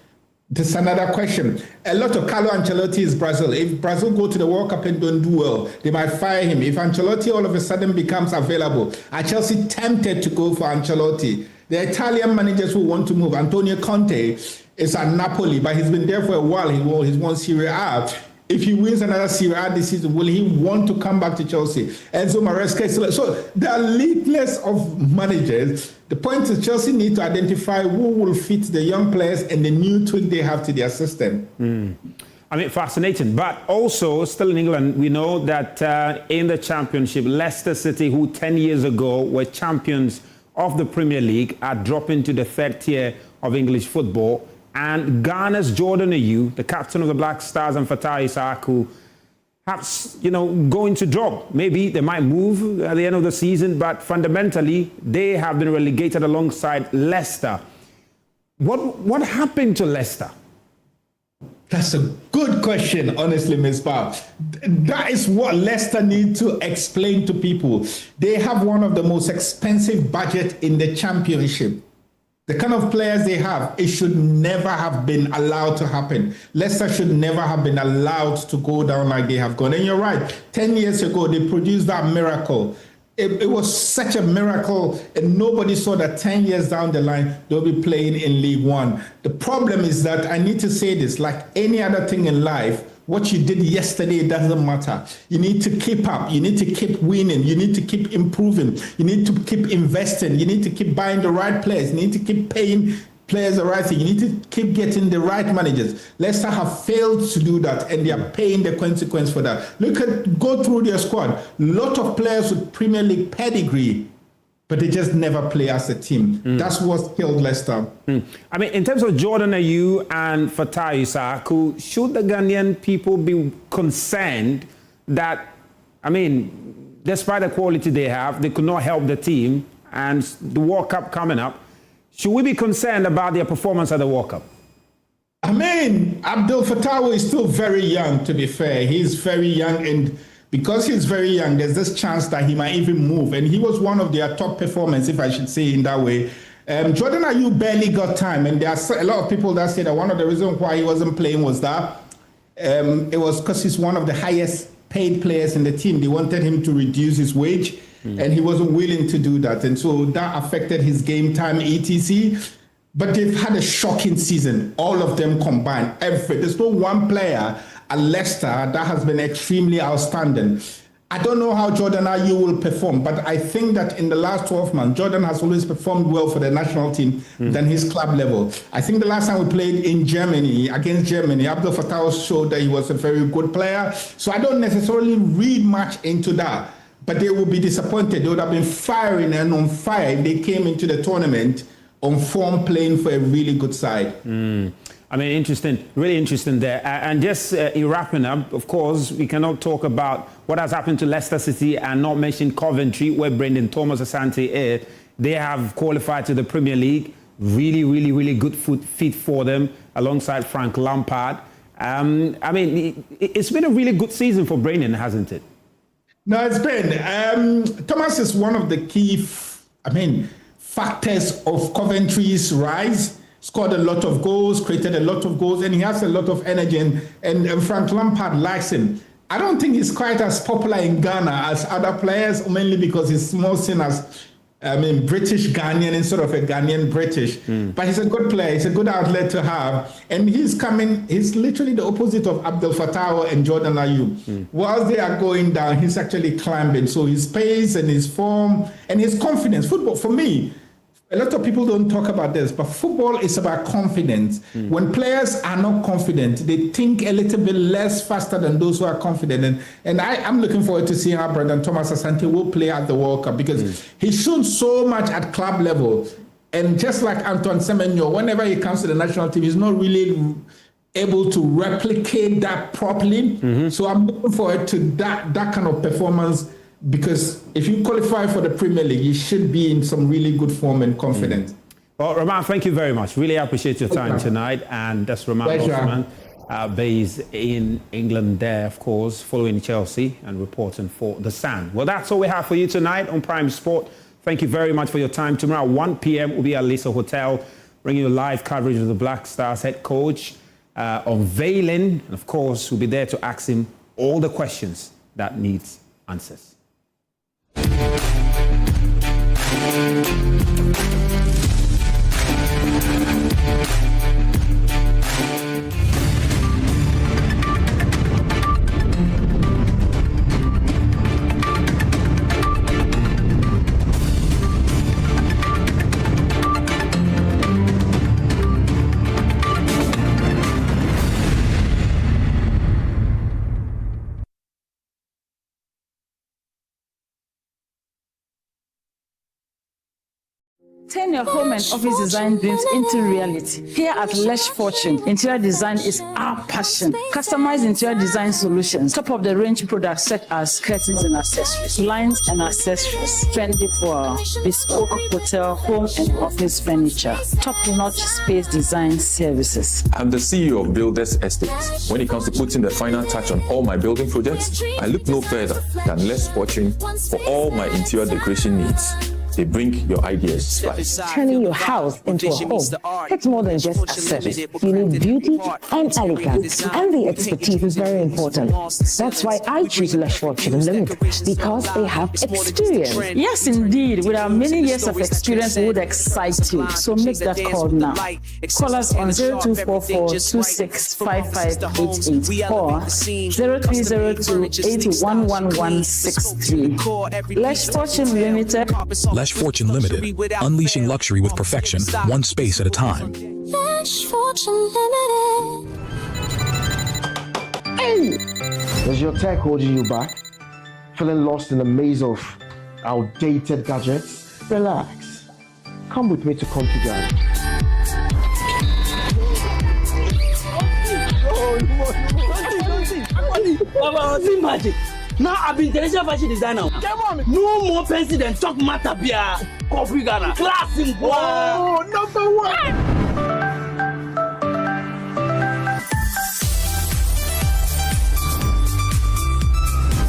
That's another question. A lot of Carlo Ancelotti is Brazil. If Brazil go to the World Cup and don't do well, they might fire him. If Ancelotti all of a sudden becomes available, are Chelsea tempted to go for Ancelotti? The Italian managers who want to move, Antonio Conte is at Napoli, but he's been there for a while. He's won Serie A. If he wins another Serie A this season, will he want to come back to Chelsea? Enzo Maresca is still. So there are leaflets of managers. The point is Chelsea need to identify who will fit the young players and the new tweak they have to their system. Fascinating. But also, still in England, we know that in the Championship, Leicester City, who 10 years ago were champions of the Premier League are dropping to the third tier of English football. And Ghana's Jordan Ayew, the captain of the Black Stars, and Fatai Issahaku have, going to drop. Maybe they might move at the end of the season, but fundamentally, they have been relegated alongside Leicester. What happened to Leicester? That's a good question, honestly, Ms. Bob. That is what Leicester need to explain to people. They have one of the most expensive budget in the Championship. The kind of players they have, it should never have been allowed to happen. Leicester should never have been allowed to go down like they have gone. And you're right, 10 years ago, they produced that miracle. It was such a miracle, and nobody saw that 10 years down the line, they'll be playing in League One. The problem is that, I need to say this, like any other thing in life, what you did yesterday doesn't matter. You need to keep up. You need to keep winning. You need to keep improving. You need to keep investing. You need to keep buying the right players. You need to keep paying players the right thing. You need to keep getting the right managers. Leicester have failed to do that, and they are paying the consequence for that. Go through their squad. A lot of players with Premier League pedigree, but they just never play as a team. That's what killed Leicester. I mean, in terms of Jordan Ayew and Fatai Issahaku, should the Ghanaian people be concerned that, despite the quality they have, they could not help the team, and the World Cup coming up, should we be concerned about their performance at the World Cup? Abdel Fattah is still very young, to be fair. He's very young, and because he's very young, there's this chance that he might even move. And he was one of their top performers, if I should say in that way. Jordan Ayew barely got time, and there are a lot of people that say that one of the reasons why he wasn't playing was that it was because he's one of the highest paid players in the team. They wanted him to reduce his wage, and he wasn't willing to do that. And so that affected his game time, etc. But they've had a shocking season, all of them combined. There's no one player at Leicester that has been extremely outstanding. I don't know how Jordan Ayew will perform, but I think that in the last 12 months, Jordan has always performed well for the national team than his club level. I think the last time we played in Germany, against Germany, Abdel Fattah showed that he was a very good player. So I don't necessarily read much into that, but they will be disappointed. They would have been firing and on fire if they came into the tournament on form, playing for a really good side. Interesting, really interesting there. And just wrapping up, of course, we cannot talk about what has happened to Leicester City and not mention Coventry, where Brendan Thomas Asante is. They have qualified to the Premier League. Really, really, really good fit for them alongside Frank Lampard. It's been a really good season for Brendan, hasn't it? No, it's been. Thomas is one of the key, factors of Coventry's rise. Scored a lot of goals, created a lot of goals, and he has a lot of energy, and Frank Lampard likes him. I don't think he's quite as popular in Ghana as other players, mainly because he's more seen as, British Ghanaian instead of a Ghanaian British. But he's a good player, he's a good outlet to have, and he's literally the opposite of Abdel Fattah and Jordan Ayew. While they are going down, he's actually climbing. So his pace and his form and his confidence, football, for me, a lot of people don't talk about this, but football is about confidence. When players are not confident, they think a little bit less faster than those who are confident. And I'm looking forward to seeing how Brendan Thomas Asante will play at the World Cup, because he's shown so much at club level. And just like Antoine Semenyo, whenever he comes to the national team, he's not really able to replicate that properly. So I'm looking forward to that kind of performance, because if you qualify for the Premier League, you should be in some really good form and confidence. Well, Roman, thank you very much. Really appreciate your time tonight. And that's Roman Osman, based in England there, of course, following Chelsea and reporting for The Sun. Well, that's all we have for you tonight on Prime Sport. Thank you very much for your time. Tomorrow, 1 p.m., we'll be at Lisa Hotel, bringing you live coverage of the Black Stars head coach, unveiling. And, of course, we'll be there to ask him all the questions that needs answers. Turn your home and office design dreams into reality. Here at Lesh Fortune, interior design is our passion. Customized interior design solutions, top-of-the-range products such as curtains and accessories, blinds and accessories, trendy for bespoke hotel, home and office furniture, top-notch space design services. I'm the CEO of Builders Estates. When it comes to putting the final touch on all my building projects, I look no further than Lesh Fortune for all my interior decoration needs. They bring your ideas to life. Turning your house into a home takes more than just accessories. You need beauty and elegance, and the expertise is very important. That's why I choose Lesh Fortune Limited, because they have experience. Yes, indeed. With our many years of experience, we would excite you. So make that call now. Call us on 0244-265588 or 0302-811163. Lesh Fortune Limited. Lesh Fortune Limited, unleashing luxury with perfection, one space at a time. Lesh Fortune Limited. Hey! Is your tech holding you back? Feeling lost in the maze of outdated gadgets? Relax. Come with me to Configure. Magic. Now I've been international fashion designer. No more president talk matter, Bia. Coffee Ghana. Class in. Oh, number one.